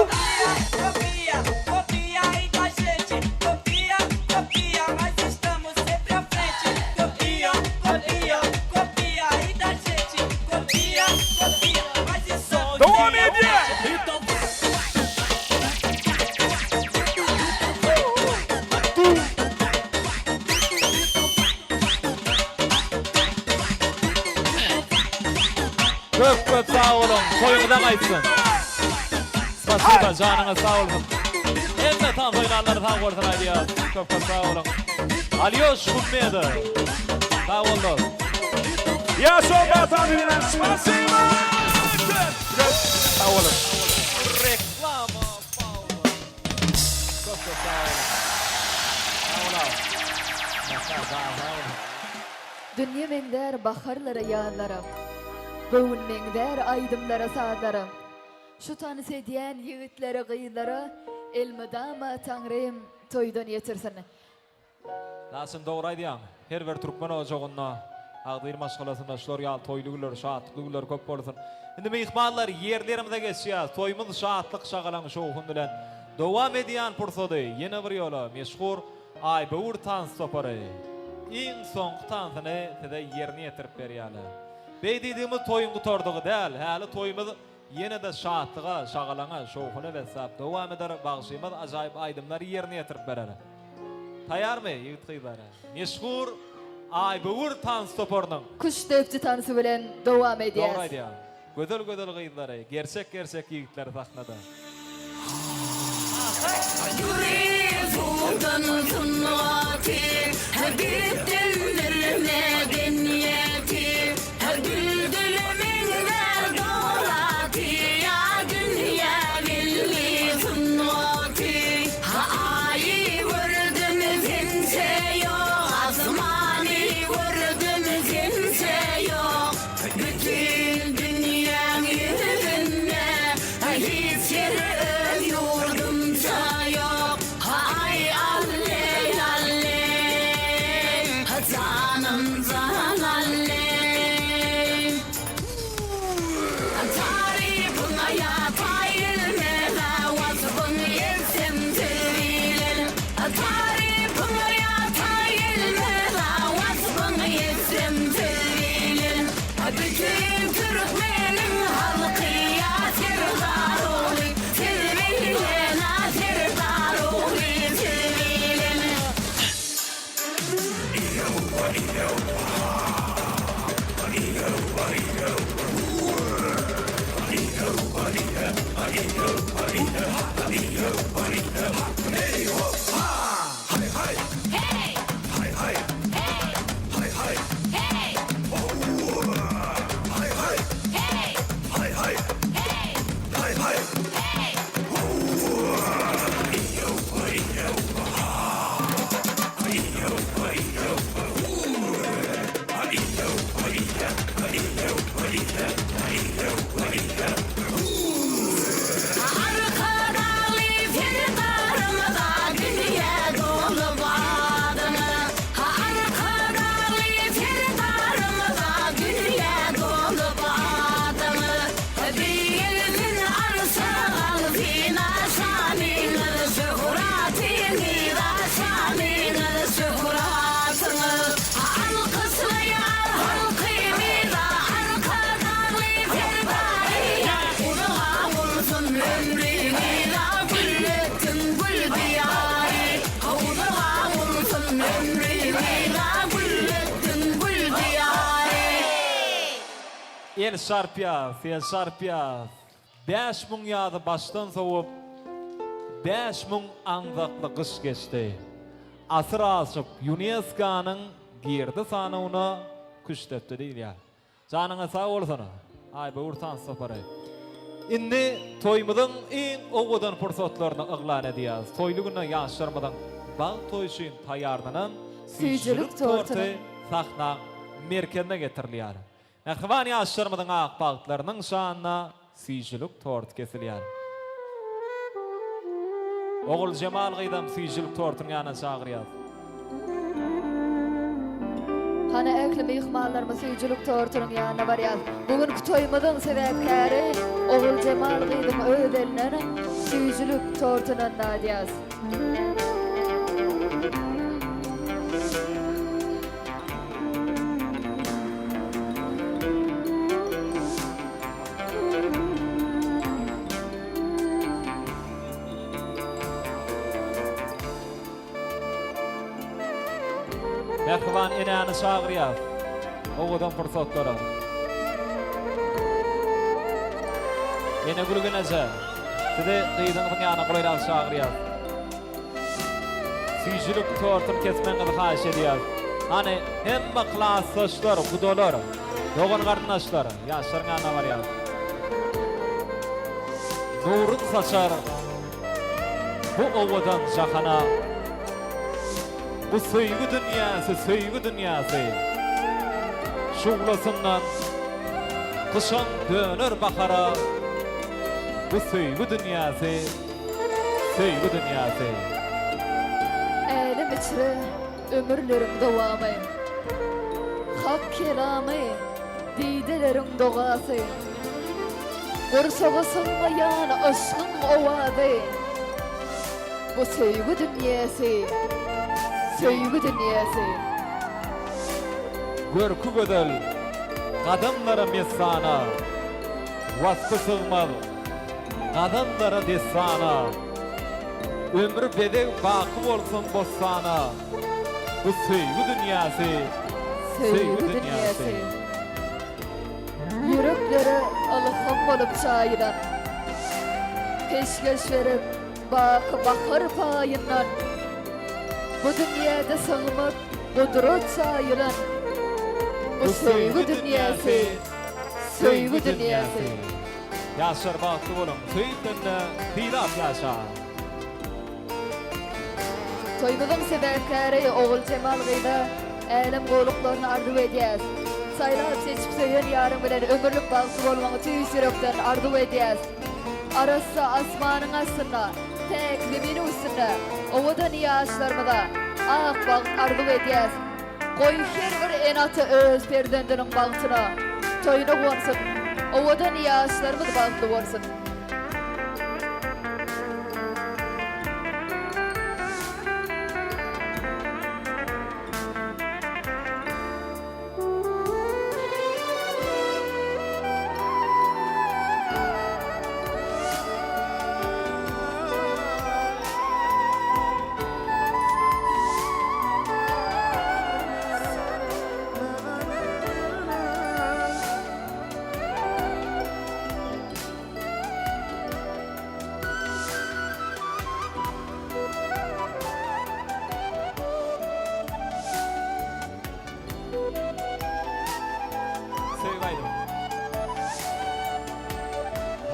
Copia, copia aí da gente. Copia, copia, mas estamos sempre à frente. Copia, copia, copia aí da gente. Copia, copia, mas estamos sempre à frente. Então Köp sağ olun. Toyunuza kaytsın. Spasiba canına sağ olun. Hem de tam toyunarları sağ olsun Aydiyaz. Köp sağ olun. Alyoş Hümmedi. Sağ olun. Ya son Azidiye'nin spasiba. Sağ olun. Reklama sağ olun. Köp sağ olun. Sağ olun. Dünya mender baharlara yağlara. Gövün mender aydımlara sağlara. Şu tanıs ediyen yiğitlere gıylara. Elmadama Tanrım toydan yetirsin. Nasıl doğru aydiyan. Her bir Türkmen ocağına ağdayır maşgalasında şular yal toyluglar, şahatlıglar köp bolsun. Indi mihmanlar yerlerimize geçýär. Toymuz şahatlyk şagalan şoğun bilen dowam edýän pursady. Ýene bir ýola meşhur Aýbewur tans topary. Iň soňky tansyny size ýerine ýetirip berýärler. Beýdiğimiz toyun gutordygy däl, häli toymuz ýene de şahatlyga, şagalana, şoğuna besap dowam eder. Bagşymyz ajaýyp aýdymlar ýerine ýetirip berýär. Taýarmy ýigit gyýlary? Meşhur Aýbewur tans toparynyň Kuş döpçü tanısı bilen devam doğru edýär. aýdýar. Gödel gyýdylary, gerçek ýigitler sahnada. Bütün dünya yüzünde hiç yeri yurdumsa yok. Hay alley alley, canım can alley. Tarifuna yapayılme da vasfın yesim tüylerim. Tarifuna yapayılme da vasfın yesim tüylerim. Bütün Türkmenin halkı yasir daruli, sevmeyle nasir daruli, sevmeyle. Arkadalı firdarım El şarpya. 5000 ýaly başdan soğup 5000 aňzakly kış geçdi. Asyr aşyp UNESCO-nyň girdi sanawyna küçtepdi diýilýär. Janyňa sag bolsun. Ay bu urtan sapary. Indi toýmydyň iň owadan fursatlaryny yglan edýäs. Toýly güne ýaşarmadan bag toý üçin taýýarlanan Süýjülük tortuny sahna merkezine getirilýär. Nähwan ýaşarmadan ak bagtlarynyň şanyna süýjülük tort kesilýär. Ogul Cemal Gydam süýjülük tortunyň ýanyna çagyrýar. Hana ekli mihmanlarymyz süýjülük tortunyň ýanyna barýar. Bugünkü toýmydyň sebäpkäri Ogul Cemal Gydam öz elinden süýjülük tortunyň nadýas. Nähwan enäni çagyrýar. Owadan fursatlary. Ene gülgeneje. Side gyýdyňyň ýanyna goýrak çagyrýar. Süýjülük tortun kesmeňi haýş edýär. Hani hemme klassdaşlar, gudolar, dogan gardaşlar, ýaşaryň ýanyna barýar. Nuruň saçar. Bu owadan jahana bu söýgü dünýäsi şuglasyndan kışan döner bahara bu söýgü dünýäsi Elim içre ömürlerim dowamy hak kelamy diýdelerim dogasy Gorsaga sığmayan aşkyň owazy bu söýgü dünýäsi görkü gödel kadınlara mesana vasfı sığmaz kadınlara desana ömrü bedel bakı olsun bossana bu söýgü dünýäsi Yüreklere alıham bolup çayıran peşkeş verip bakar payından bu dünyada sığmak kudret sayılan bu söýgü dünýäsi Ýaşar bagty bolun söýgünde dirap ýaşa Toýmydyň sebäpkäri Ogul Cemal Gydam älim goluklaryny arzuw edýär. Saýlap seçip söýen ýaryň bilen ömürlük bagty bolmagy tüýs ýürekden arzuw edýär. Arasy asmanyň astyna, teklimini üstünde, owadan ýaşlarmyda ak bag arzuw edýär. Goý her bir enaty öz perdendiniň bagtyna toýuna bolsun. Owadan ýaşlarmyda bagty bolsun.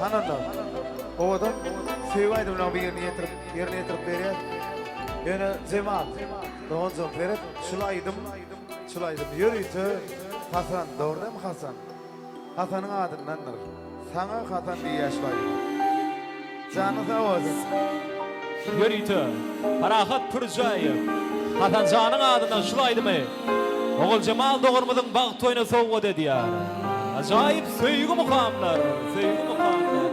Hananda. Owadan Sewaýdy bilen bir ýerine ýetirip berýär. Ýöne Cemal. Dogan jok berip, şulaýdym. Ýürüýte Hasan, dogrymy Hasan? Hasanyň adyndandyr. Sana Hasan diýýär. Jany sag bolsun. Ýürüýte Parahat Pürjaýew Hasan janyň adyna şulaýdymy? Ogul Cemal dogurmadyň bag toýuna sowgat edýär. Ajaýyp söýgü mukamlar.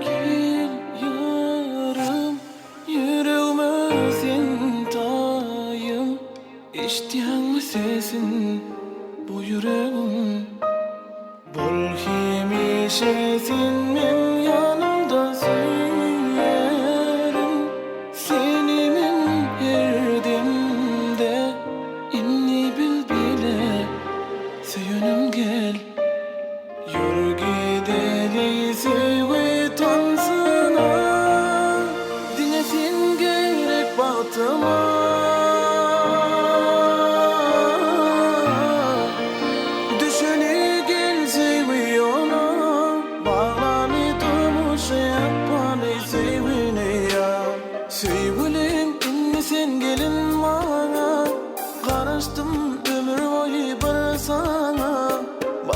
Gel yarım yüreğime sen tayım Eşitýänmi sesin bu yüreğim Bol hemişe sen men yanımda süýerim Seni men her demde inni bil bile Söýenim gel Yürgü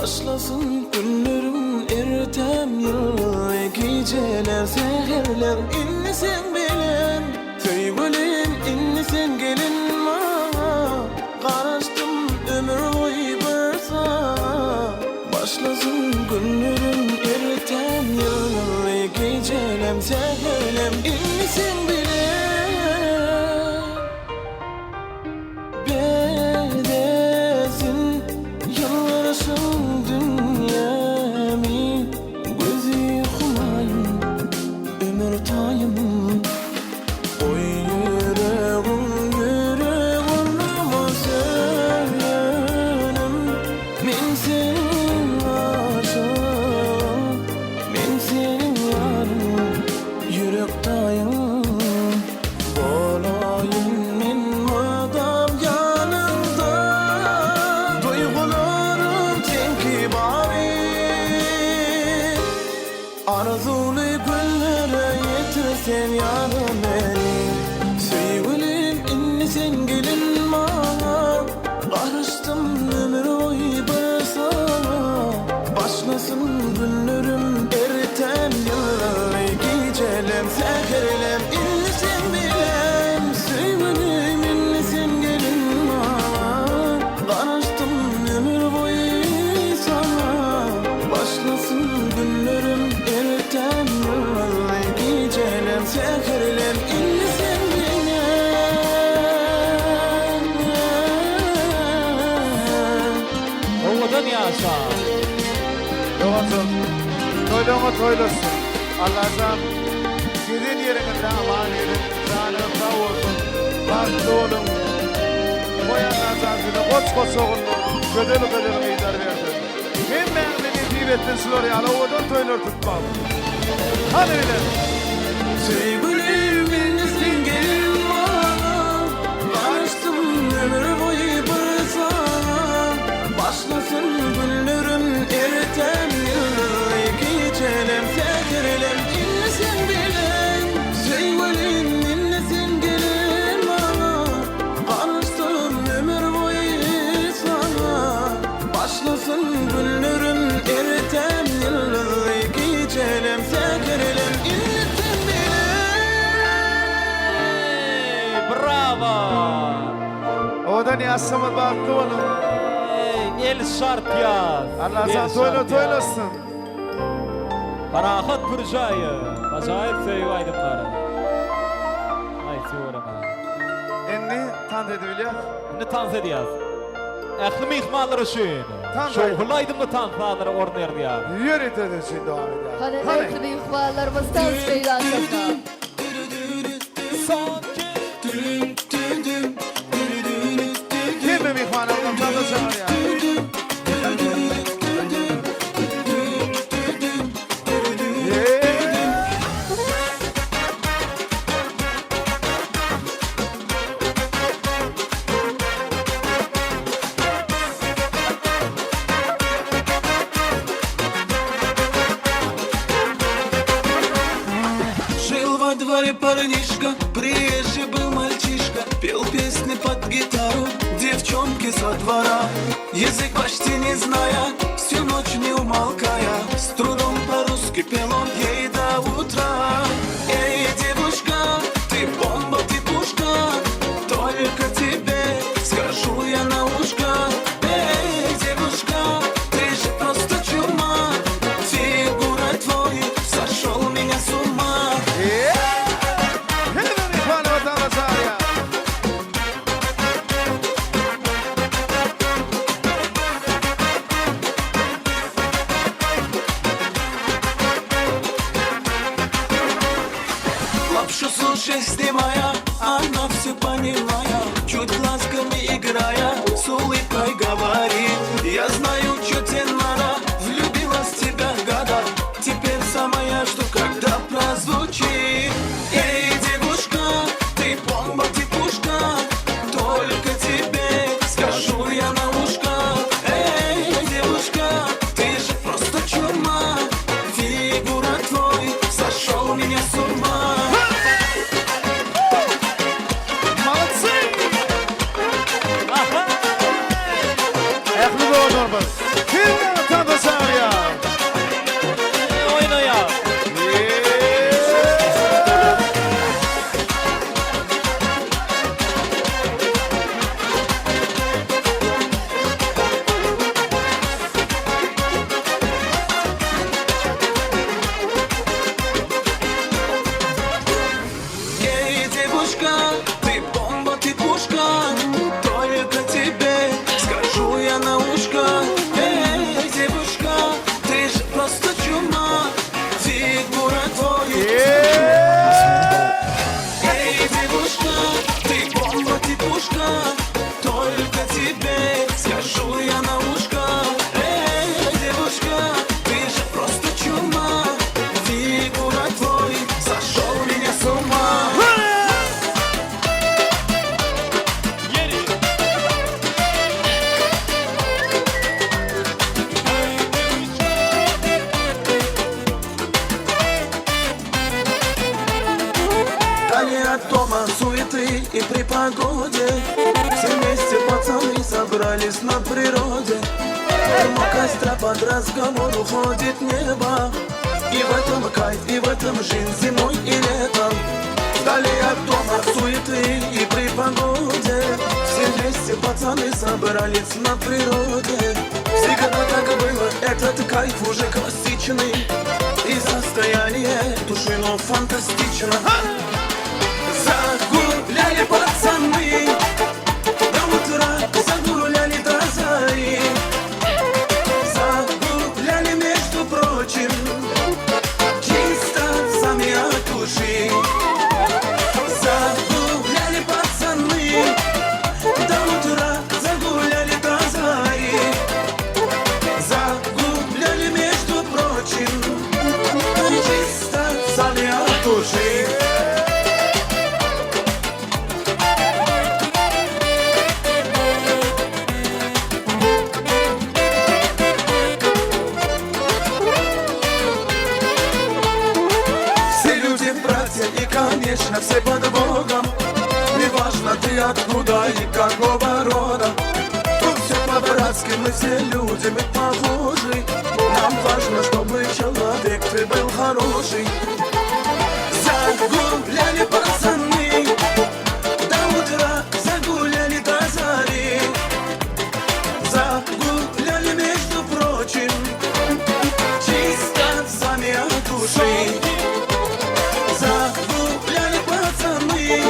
Başlasın günlerim ertem yıl geceler seherler inni sen bilen Söygülüm inni sen gelin ma Karıştım ömür boyu barsa Başlasın günlerim ertem yıl geceler seherler inni sen bilen Bedesin yıllarışın dünyami Gözü humayım ömür tayım Oy yüreğim yüreğime söylenim Men senin aşığım Men senin yarım yürektayım Olayım men madam yanında Duygularım tenki bari Arzulu günlere yetirsen yarım beni Sevgilim inni sen gelin bana Karıştım ömür boyu barsa Başlasın günlerim ertem yıl Gecelem seherlem inni sen bilen Sevgilim inni sen gelin bana Karıştım ömür boyu sana Başlasın günlerim ertem yıl Gecelem seherlem inni sen bilen Owadan ýaşa. Yoğatın. Toylama toylasın. Allah'tan gidin yerinde aman yerin. Canım sağ olsun. Baktı olun. Koyanlar zaten koç oğlum. Gödeli meydar verdi. Hem memnuni tibettin sılor yani ovadan toylar tutmam. Hadi öyle. Sevgilim inni sen gelin bana Karıştım ömür boyu barsa Başlasın günlerim ertem yıl Gecelem seherlem inni sen bilen Sevgilim inni sen gelin bana Karıştım ömür boyu sana Başlasın günlerim ertem yıl Gecelem seherlem inni sen bilen Bravo. Ovadan yazsamı baktı olun. El şart yaz. Allah'tan toylasın. Parahat Purjayı. Acayip sevgi aydınları. Ay seviyorum. Endi tant edibiler. Ne tanz ediyaz. Ähli mihmanlar üçün. Tanz Şoğulaydımda tanzları ornerdi ya. Yürü dedi şimdi devam ediyor. Hani ekli ihvallarımız dans meydancasına. Kim mi mihmanımdan tanıdı çağır ya? Жил во дворе парнишка, приезжий был мальчишка, пел песни под гитару девчонки со двора. Язык почти не зная, всю ночь не умолкая, с трудом по-русски пел он ей до утра. Эй, девушка, ты бомба, ты пушка, только тебе скажу я на ушко. Эй, девушка, ты же просто чума, фигура твой сошел меня с ума. Kim mi mihmanımdan tanıdı çağır ya? Лапшу слушай, снимая, она все понимая, чуть глазками играя, с улыбкой говорит: я знаю, что тебе надо, влюбилась в тебя года, теперь самое, что когда прозвучит. Эй, девушка, ты бомба, ты пушка, только тебе скажу я на ушко. Эй, девушка, ты же просто чума, фигура твой сошел меня с ума. Молодцы! Ehli doğdurmuş. Kim mi на ушко. Эй, девушка, ты же просто чума. Фигура твоя. Эй, девушка, ты бомба, ты пушка. Только тебе скажу я на ушко. Эй, девушка, ты же просто чума. Фигура твой сошел меня с ума. Дали от дома суеты и при погоде все вместе пацаны собрались на природе. Дым костра под разговор уходит небо. И в этом кайф, и в этом жизнь зимой и летом. Вдали от дома суеты и при погоде все вместе пацаны собрались на природе. Всегда так и было, этот кайф уже классичный. И состояние души, но фантастично. Загуляли пацаны до утра, загуляли до зари. Загуляли, между прочим, чисто сами от души. Загуляли пацаны до утра, загуляли до зари. Загуляли, между прочим, чисто сами от души. И, конечно, все под Богом. Неважно ты откуда и какого рода. Тут все по-братски, мы все люди, мы похожи. Нам важно, чтобы человек ты был хороший. Загуляли пацаны до утра, загуляли до зари. Загуляли, между прочим, чисто сами от души. Загуляли пацаны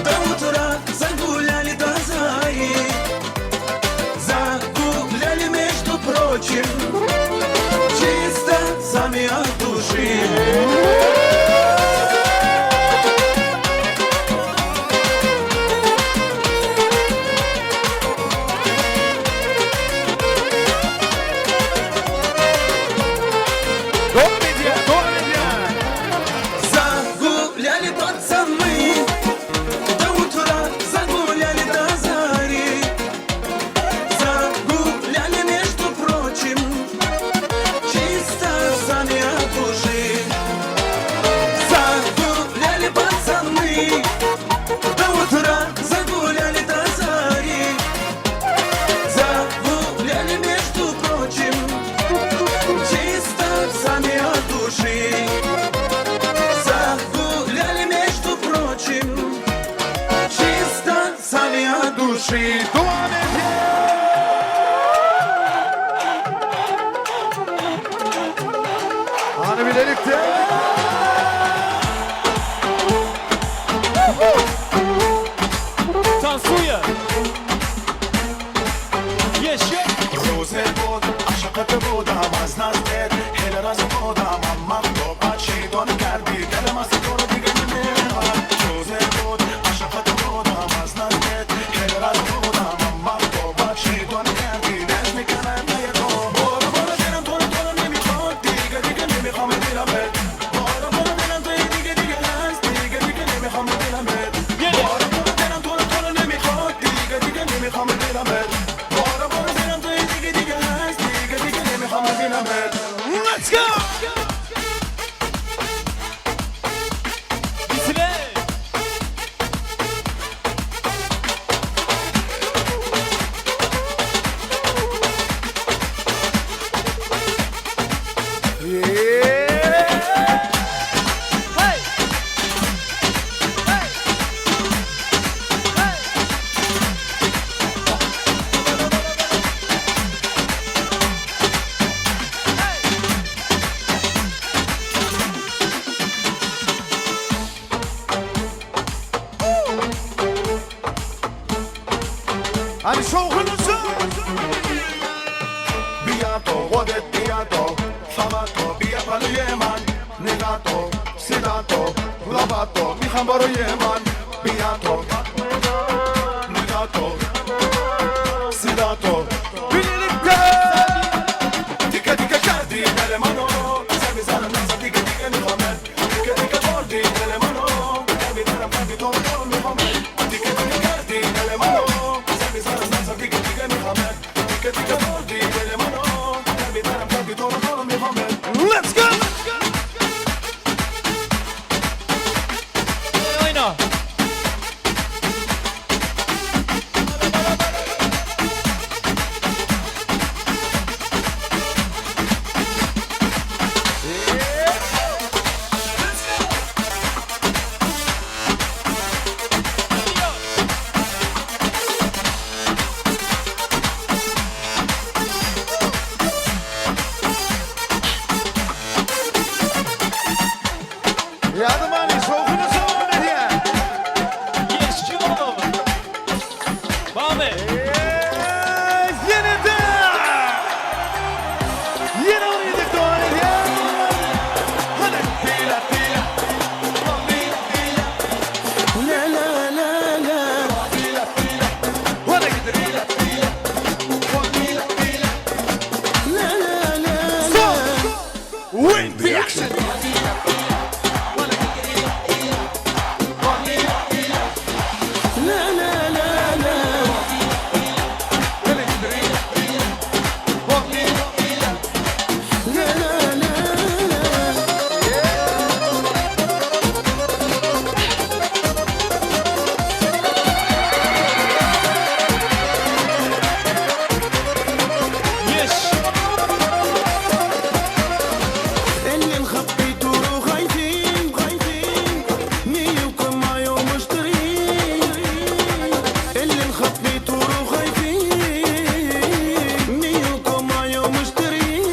до утра, загуляли до зари. Загуляли, между прочим, чисто сами от души. Загуляли пацаны до утра, загуляли до зари. Загуляли, между прочим, чисто сами от души. Загуляли пацаны до утра, загуляли до зари. Загуляли, между прочим, чисто сами от души. Загуляли, между прочим, чисто сами от души. Hani birlikte. Танцуя. Еще. روزه بود عشقت بودم از نزدت هل راز بودم اما تو بچیدان کردی دلم از تو رو دیگه نمیخواد روزه بود عشقت بودم از نزدت هل راز بودم اما تو بچیدان کردی دل میکنم نه تو برو دلم تو رو نمیخواد دیگه نمیخوام دلمت برو دلم تو دیگه هست دیگه نمیخوام دلمت برو دلم تو رو نمیخواد دیگه نمیخوام دلمت Let's go. Hani şovkunuzu. Sedato, lavato, mi hambaro yeman, biato, nudato, sedato, birlikte. Dike dike geldi elemano, servis aramızda dike dike Muhammed, dike dike vardı elemano, bir taraftan bir doğru Muhammed, dike dike geldi elemano, servis aramızda dike dike Muhammed, dike dike vardı elemano, bir taraftan bir doğru Muhammed. Let's go. Oyna. Yardım Ali, soğukunu soğukunu diye. Yeşçi oğlum. Bame. Yeniden. Yine oynadık Doğan diye. Hadi. Pila pila. La la la la. Pila pila. Hadi gidelim. Pila pila. La la la la. Win the action. Yeş. اللي مخبيت وروح خايفين ميوكم معايا ومشترين اللي مخبيت وروح خايفين ميوكم معايا ومشترين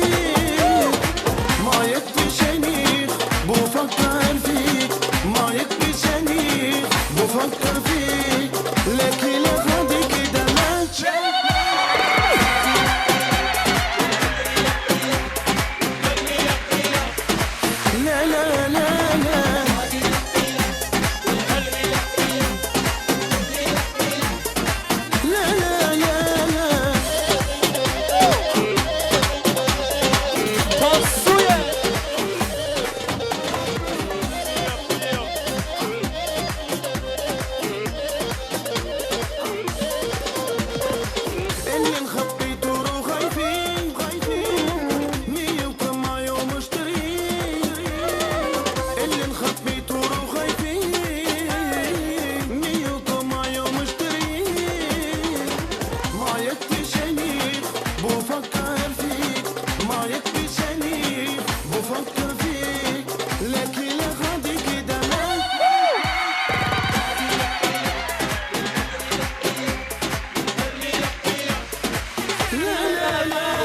ما يكفي شنيخ بفكر فيك ما يكفي شنيخ بفكر فيك لكن لا غادي كده ماشي لا لا لا لا لا لا لا لا Tansuye. اللي مخبيت وروح خايفين ميوكم معايا ومشترين اللي مخبيت وروح خايفين ميوكم معايا ومشترين ما يكفي شنيخ بفكر فيك ما يكفي شنيخ بفكر فيك لكن لا غادي كده لا لا لا لا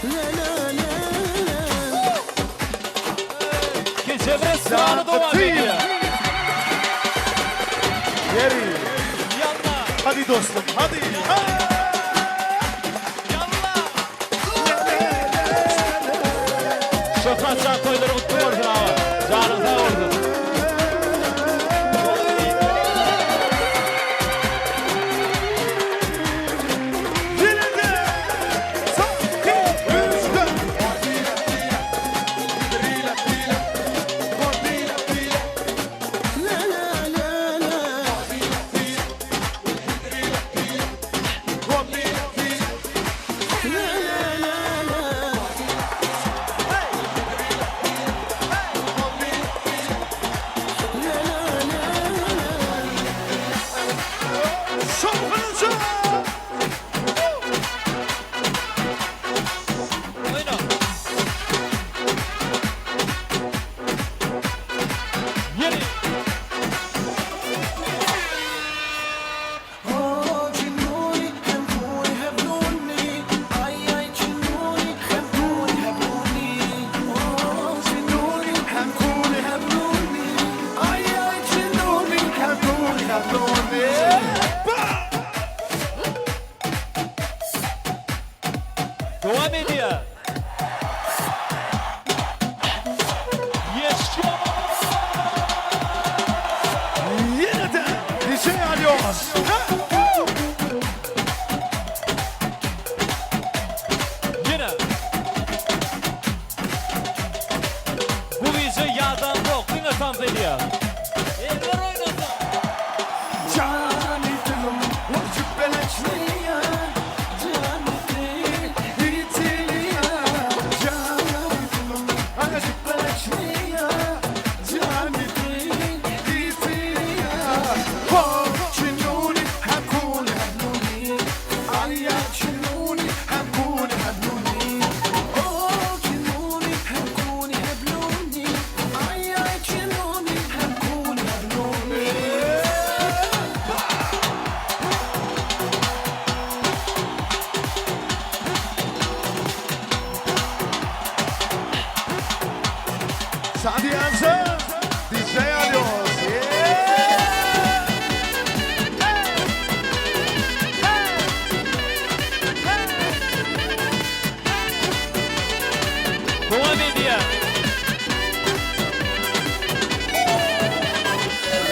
لا لا لا Gecede sıranı devam ediyor. Yeri. Yalla. Hadi dostum, hadi. Yalla. Şofrat can toyları mutlu olsun abi. Canın sağ olsun. Yeniden. Sağ, üç, dört. لا لا لا لا Devam et. Yine. Bu bize yadan yok. Yine tam ediyor. Eller oynasın. Cani dilim, o cübbeleçliye. Cani değil, bitiliye. Cani dilim, o cübbeleçliye. Cani değil, bitiliye. Oh, çinuni, hakuni, hakuni. Ay ya çinuni, hakuni, hakuni. Oh, çinuni, hakuni, hakuni. Ay ya çinuni, hakuni, hakuni. Sadiyansa DJ alıyoruz. Devam ediyor.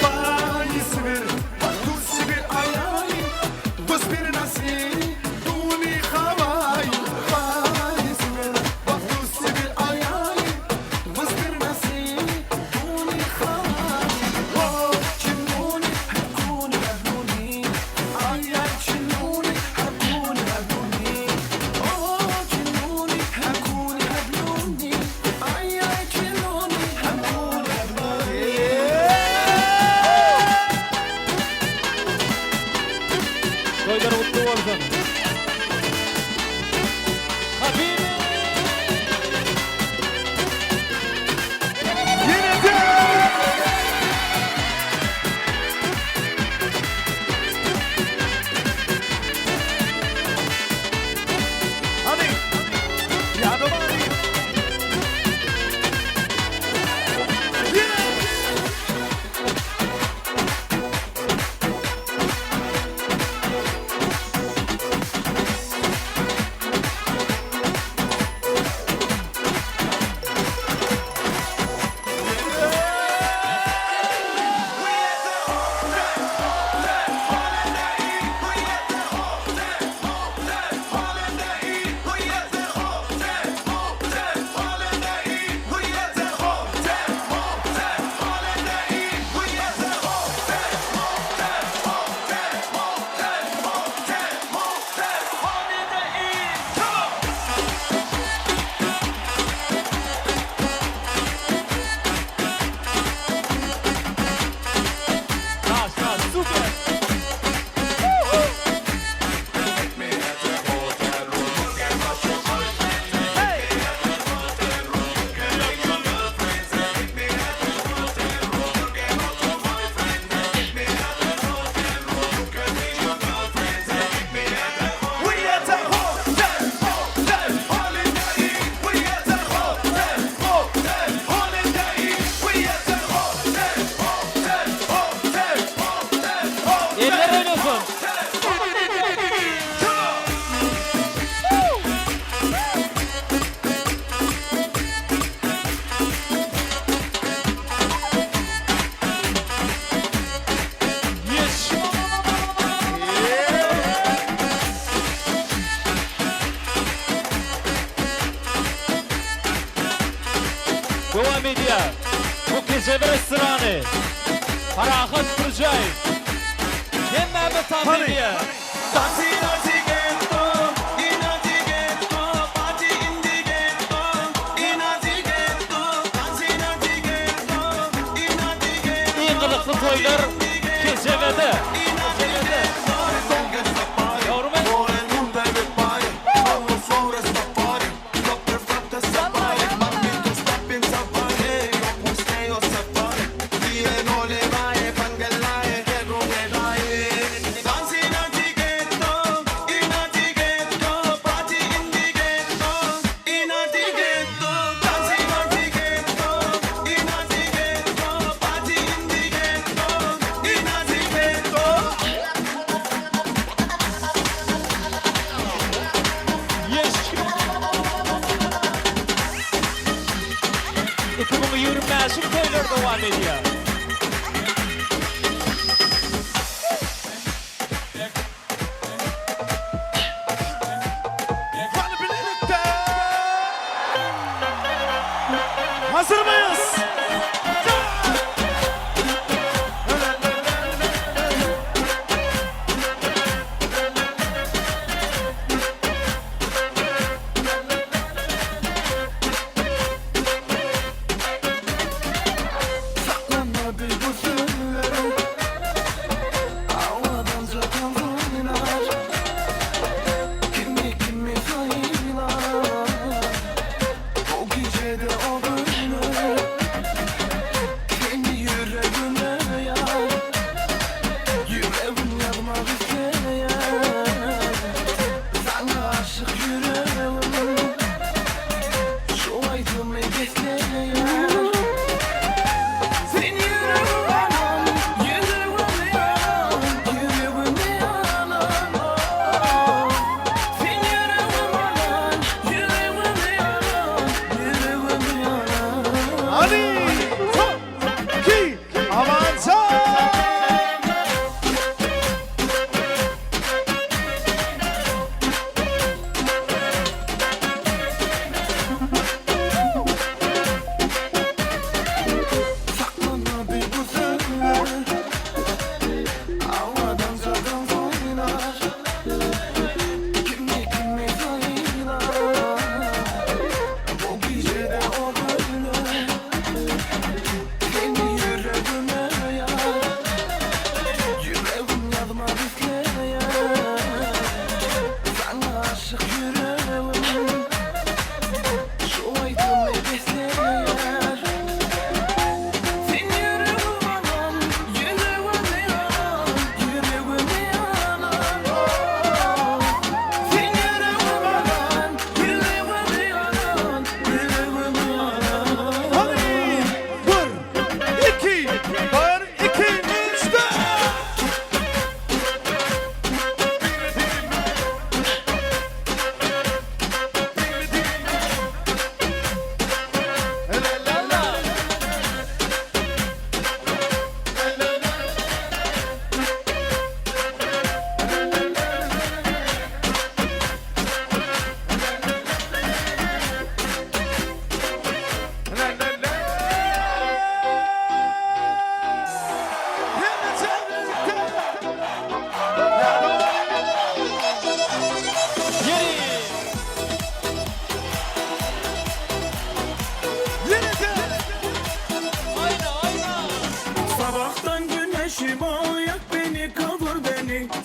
Bayisi bir, baktusi bir ayay, buz bir nasi, duni havay. Bayisi bir, baktusi bir ayay, buz bir nasi, duni havay. Oh, çinuni, hakuni, hakuni. Ay ay çinuni, hakuni, hakuni. Oh, çinuni, hakuni, hakuni. Ay ay çinuni, hakuni, hakuni. Toylar mutlu olsun. Habib. Yine de. Hadi. Yardım hadi. Yine. Super. Eller oynasın. Yes. Devam ediyor. Bu gece bir restoranı. Parahat Turcay. Hemen bir tam Hadi. ediyor. Dansi dansi ghetto, inati ghetto, party in the ghetto, inati ghetto, dansi dansi ghetto, inati ghetto. İyi kılıklı toylar Keşeve'de. Keşeve'de. Yavrum ben. Todo el mundo en el party, vamos sobre esta party, lo perfecto es el party, mamito step in safari, yo posteo safari, vive no le vaya, pangalae, que rume dae. Dansi dansi ghetto, inati ghetto, party in the ghetto, inati ghetto, dansi dansi ghetto, inati ghetto, party in the ghetto, inati ghetto. Yes. 2025 toylar devam ediyor.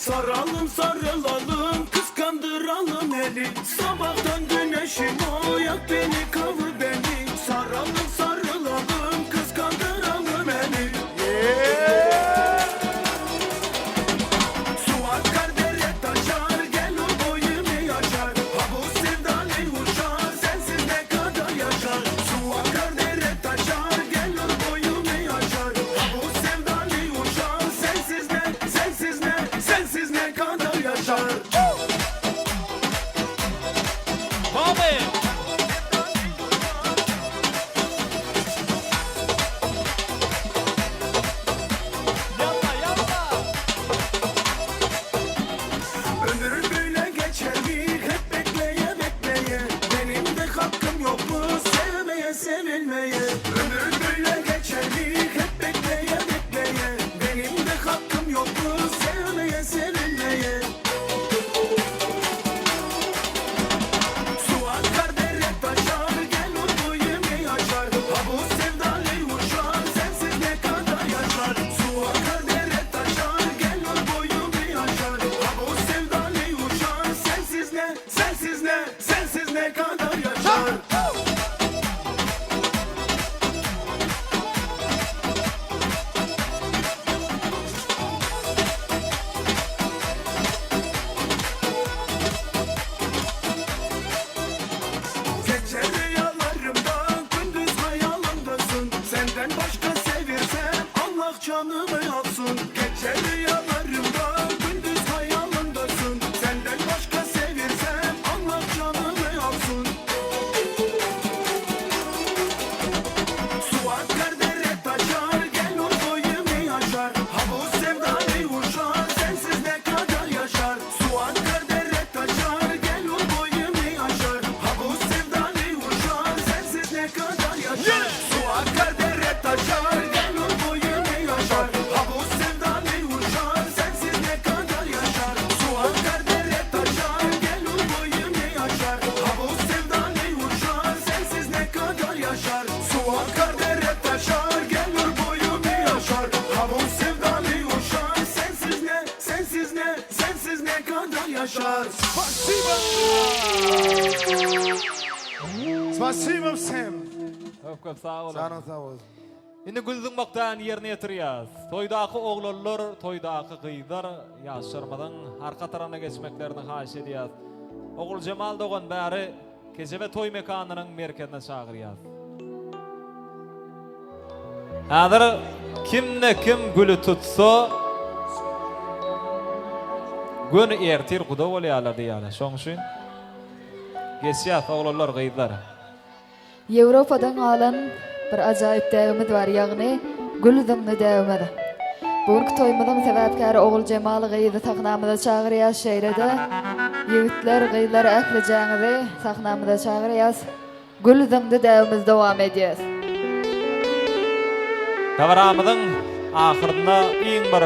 Saralım sarılalım kıskandıralım eli. Sabahtan güneşim o yak beni kavur beni. Saralım sarılalım kıskandıralım eli. Su akar dere taşar gel o boyumu yaşar. Ha bu sevdalı uçar sensiz ne kadar yaşar. Su akar dere taşar gel o boyumu yaşar. Ha bu sevdalı uçar sensiz ne sensiz ne sensiz ne kadar yaşar. Bobby! Yapma, yapma! Ömür böyle geçer mi hep bekleye bekleye. Benim de hakkım yok mu sevmeye sevilmeye. Ömür böyle geçer mi hep bekleye bekleye. Benim de hakkım yok mu sevmeye sevilmeye. Su akar dere taşar gel o boyumu yaşar. Ha bu sevdalı uçar sensiz ne kadar yaşar. Su akar dere taşar gel o boyumu yaşar. Ha bu sevdalı uçar sensiz ne sensiz ne sensiz ne kadar yaşar. Geçer rüyalarımda gündüz hayalimdasın. Senden başka sevirsem Allah canımı alsın. Geçer rüyalarımda gündüz hayalimdasın. Senden başka sevirsem Allah canımı alsın. Su akar dere taşar gel o boyumu yaşar. Ha bu sevdalı uçar sensiz ne kadar yaşar. Su akar dere taşar gel o boyumu yaşar. Ha bu sevdalı uçar sensiz ne kadar yaşar. Su akar dere taşar gel o boyumu yaşar. Ha bu sevdalı uçar sensiz ne kadar yaşar. Su akar dere taşar gel o boyumu yaşar. Ha bu sevdalı uçar sensiz ne kadar yaşar. Su akar dere taşar gel o boyumu yaşar. Ha bu sevdalı uçar sensiz ne sensiz ne sensiz ne kadar yaşar. Spasibo Sam. Köp köp sağ olun. Canın sağ olsun. Indi güldüň baktan yerine ýetirýäs. Toýdaky oglanlar, toýdaky gyýdar ýaşarmadan arka tarana geçmeklerini haýyş edýäs. Ogul Cemal dogan bäri Kejebe toy mekanynyň merkezine çagyrýas. Häzir kimne kim gülü tutsa gün ertir guda bolýarlar diýýär. Şoň üçin geçýär oglanlar gyýdar. Ýewropadan alan bir ajaýyp däwmet bar, ýagny gülüdüňni däwmedi. Bugünkü toýmyň sebäpkäri ogul Cemal gyýdy tahnamyda çagyrýas şeýrede. Ýigitler gyýlar ählijaňyzy tahnamyda çagyrýas. Gülüdüňni däwmemiz dowam edýär. Tavaramyzyň ahyrynda iň bir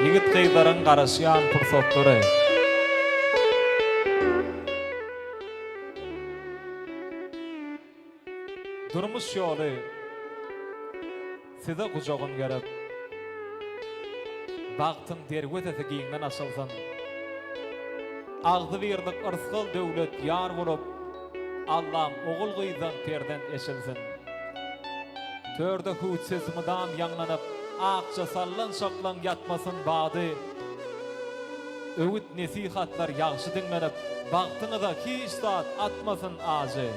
ýigit gyýlaryň garaşýan pursatlary. Durmuş ýoly size gujagyň gerek. Bagtyň derwetesi giňden açylsyn. Agdy birlik ırsgal döwlet ýar bolup Allah'ım ogul gyýdan terden eşilsin. Törde hütsiz mydam ýanlanyp akça sallan şaklan ýatmasyn bady. Öwüt nesihatlar ýagşy diňlenip bagtyňyza hiç saat atmasyn ajy.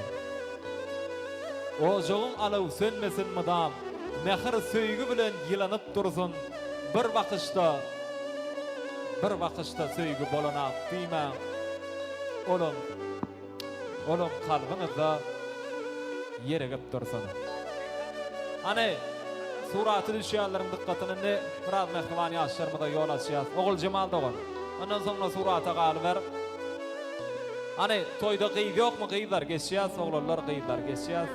Ojogyň alaw sönmesin mydam, mehir söýgü bilen ýylanyp dursun. Bir wagtda söýgü bolanak diýme. Olum kalbyňyzda ýeregip dursun. Ane suraty düşýärleriň dikkatini biraz mehriban ýaşlarmyda ýol açýar. Ogul Cemal dogan. Ondan soňra surata galyber. Ane toýda gyýdy ýokmy gyýdar geçýär, oglanlar gyýdar geçýär.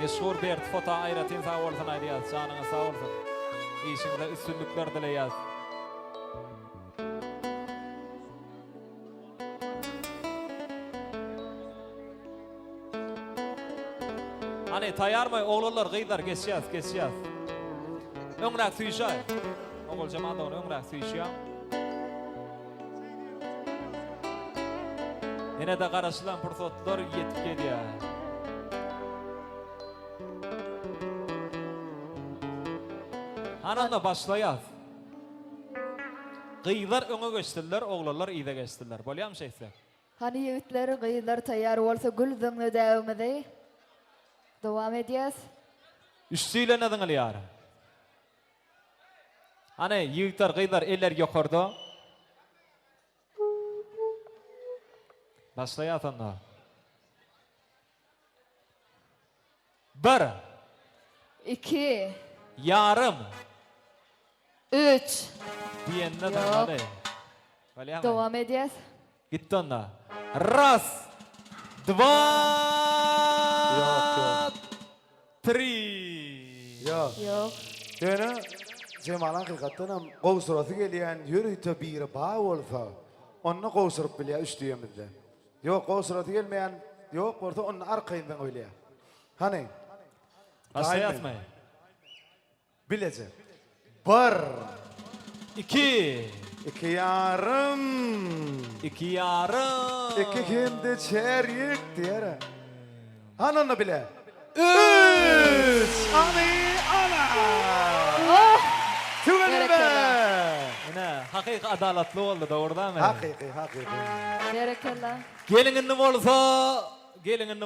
Meşhur bir foto ayratin sağ olsun aýdýar, janyňa sağ olsun. İşiňde üstünlükler dileýär. Hani Hani tayarmay oğullar gıydar geçýär. Öňräk süýşäýär. Oğul jamaat onu öňräk süýşýär. Ene de garaşylan pursatlar ýetip gelýär. Ananda başlaýar. Gıydar öňe geçdiler, oğullar ýyda geçdiler. Bolýarmy şeýse? Hani ýigitler gyýlar taýýar bolsa gülüňe däwim edi. Dowam edýäs. Üstüyle neden alýar? Hani ýigitler gıydar eller ýokarda. Başlaýar onda. 1 2 yarım 3 diýende Ýok. hadi. Bolýarmy? Dowam edýäs. Gitti onda. Ras, dva, tri. Ýok. Ýok. Dene Cemal hakikaten hem gowsuraty gelýän ýürüýte biri ba bolsa, onu gowsurup bilýär üstüýemizde. Ýok, gowsuraty gelmeýän, ýok, orta onu arkaýyndan öýleýär. Hani? Başlaýatmy? Bilece. 1 2 2 yarım 2 yarım 2 hindi çeyrek diýär. Ananı bile. 3 Ani ana. Oh! Tügene be. Ene hakyky adalatly boldy dogurdamy? Hakyky. Berekeler. Gelinginde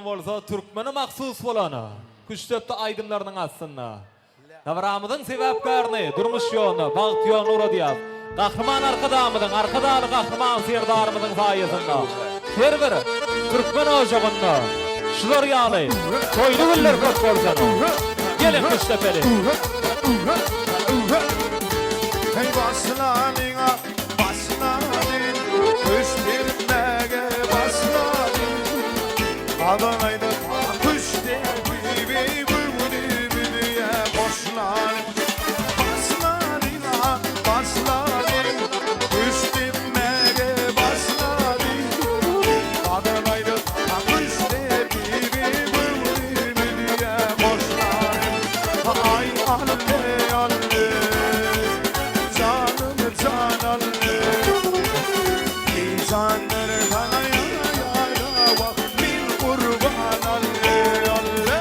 bolsa türkmeni maksus bolany. Küçtöpde aydymlarynyň aslynda. Davramydyň sebäpkaryny, durmuş ýoluna, bagyt ýoluna uradýar. Gahrman arkadamydyň, arkadaly gahrman serdarymydyň saýasynda. Her bir türkmen ojagynda şular ýaly. Toýly güller köp bolsa. Gelin Küçtöpeli. Hey başlanýa, başlanýa, kuş birmege başlanýa. Adanayda kuş diýip bülbüliye boşlanýa. Başlanýa, başlanýa, kuş birmege başlanýa. Adanayda kuş diýip bülbüliye boşlanýa. Ay alle alle. Canım can alle. İnsanlar sana ya bak bir kurban alle alle.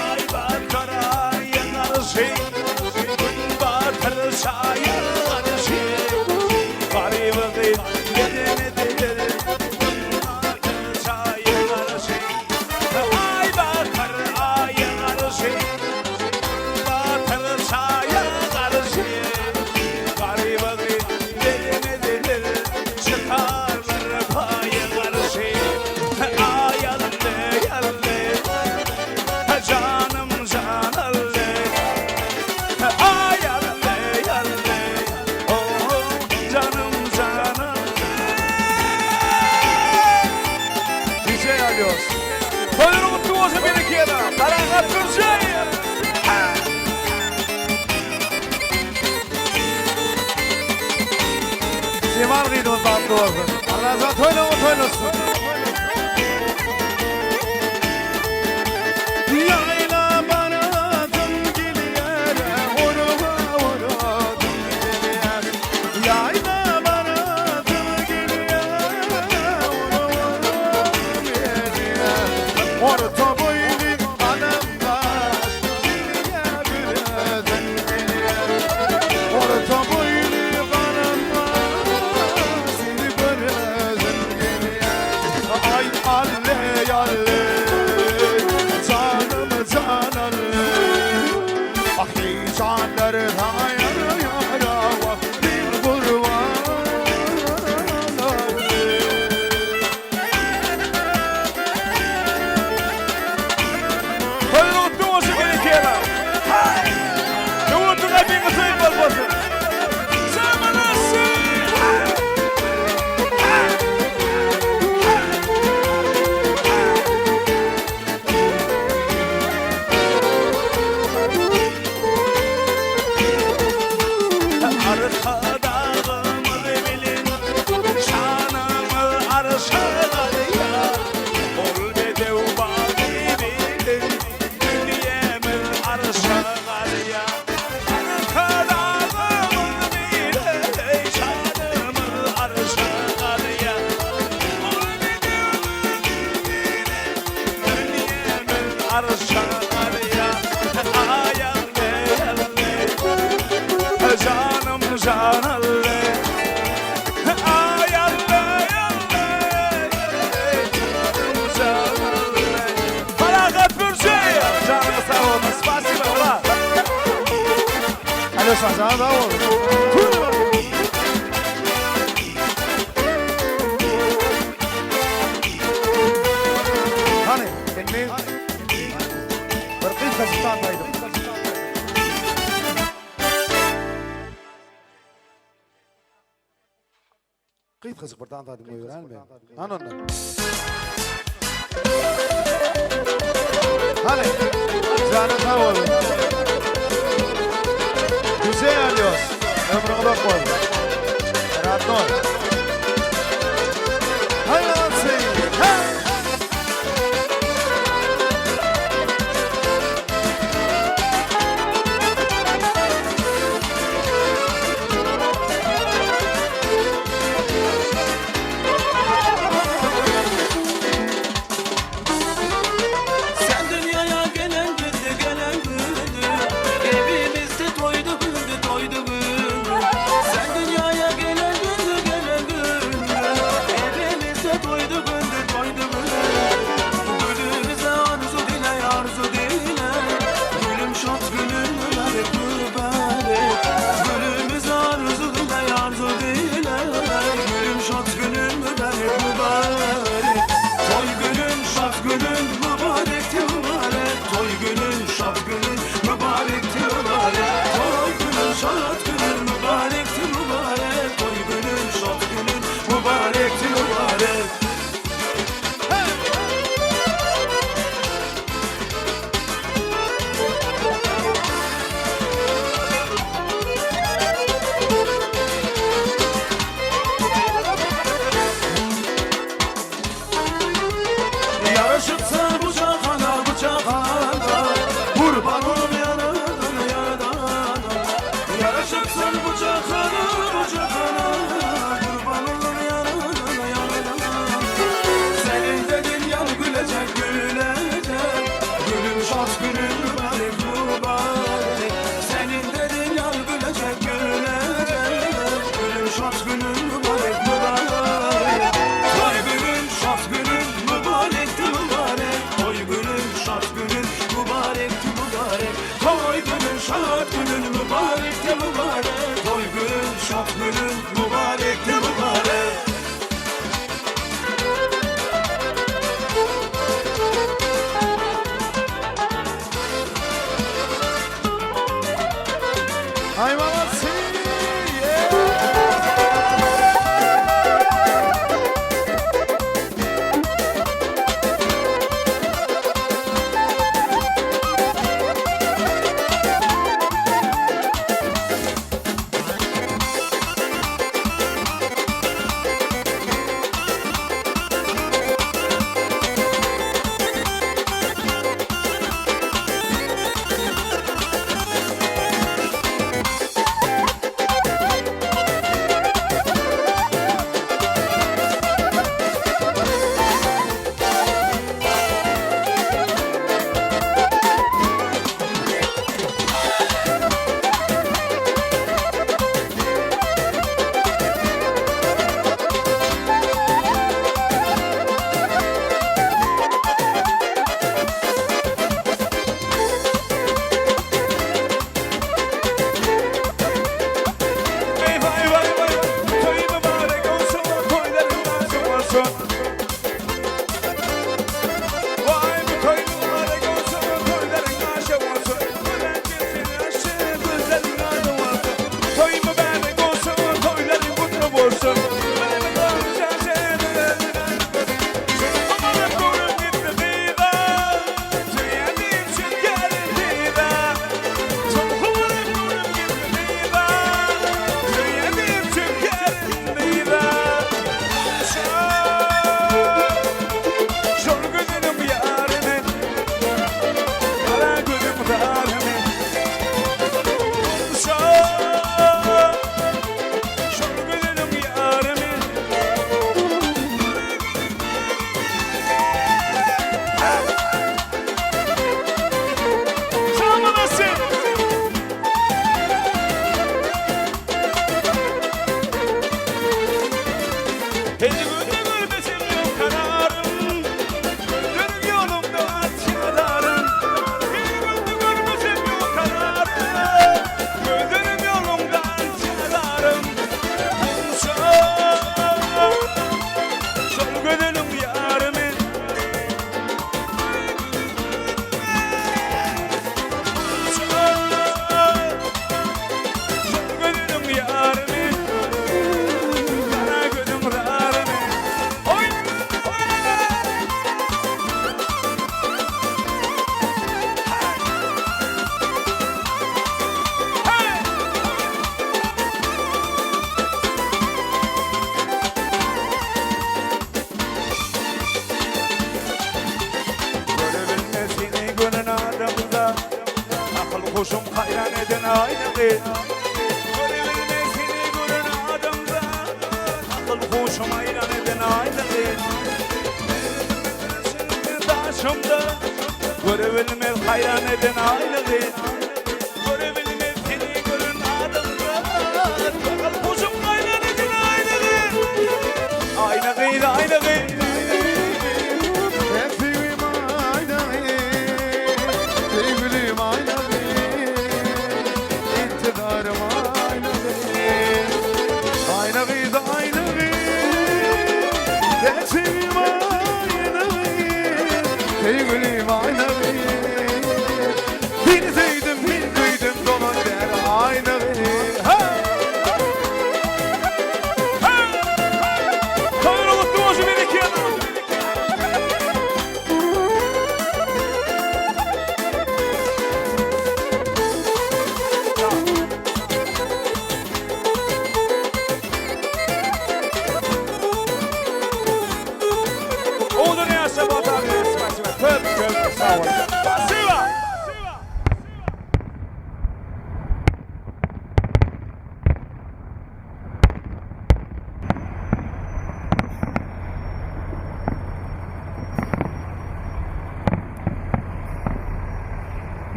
Ay bakara yanar şey, gün batır şayar şey. Garibim gedene değil, gün batır şayar şey. Ay bakara yanar şey, batır şayar şey. Garibim gedene değil, çıkarlar payar şey. Ay yalle yalle. Canım can alle. Ay alle alle. Oh canım can alle. DJ alıyoruz. Böyle mutlu olsa beni kiyana. Tarakat Kırşehir. Cemal kıydımız tatlı olsun. Allah razı olsun. Yayla bana dön geliyor, oruma dön geliyor. Yayla bana dön geliyor, oruma dön geliyor. Orta boylu adam var, geliyor dön geliyor. Orta boylu adam var, seni böyle dön geliyor. Ay alle alle. Canım can alle. Ahi canlar hayar yara vaktin kurban alle. Hallå då så kan ni kera. Då can alle. Ay alle, alle. Can alle. Para kapürce. Canınız sağ olun. Spasiba ulan. Alo sana da olur. Hani kendini bir kısıtlandaydım. Kıyıt kızık buradan da adım öğren mi? Anladın mı? Hani canın sağ olun. Güzel alıyoruz. Ömrünü bak koy. Rahat ol. Hay Nancy. Hey. Sen dünyaya gelen gündü, gelen gündü. Evimizde toydu gündü, toydu gündü. Sen dünyaya gelen gündü, gelen gündü. Evimizde toydu gündü, toydu gündü. Gülümüze arzu dile, arzu dile. Gülüm şat, gülüm mübarek, mübarek. Gülümüze arzu dile, arzu dile. Gülüm şat, gülüm mübarek, mübarek. Toy günün, şat günün, mübarekti mübarek. Toy günün, şat günün, mübarekti mübarek. Toy günün, şat günün, mübarekti mübarek. Toy günün, şat günün, mübarekti mübarek. Yarışıpsa bu cahana, bu cahana. Kurban olum yaradan, yaradan. Yarışıpsa bu cahana, bu cahana. Kurban olum yaradan, yaradan. Senin de dünyan gülecek, gülecek. Gülüm şat, gülüm mübarek, mübarek. Senin de dünyan gülecek, gülecek. Gülüm şat, gülüm mübarek, mübarek. Toy günün, şat günün, mübarekti mübarek. Toy günün, şat günün, mübarekti mübarek. Toy günün, şat günün, mübarekti mübarek. Toy günün, şat günün, mübarekti mübarek. Hay babası. aynağı Görebilme seni görün adamda Akıl hoşum ayran eden aynağı Seni taşımda Görebilme hayran eden aynağı Görebilme seni görün adamda Akıl hoşum ayran eden aynağı Aynağı aynağı Hepim aynağı, sevgilim aynağı, iktidarım aynağı. Aynağı da aynağı, hepim aynağı, sevgilim aynağı. Bir zeydim, bir kıydım dolan der aynağı.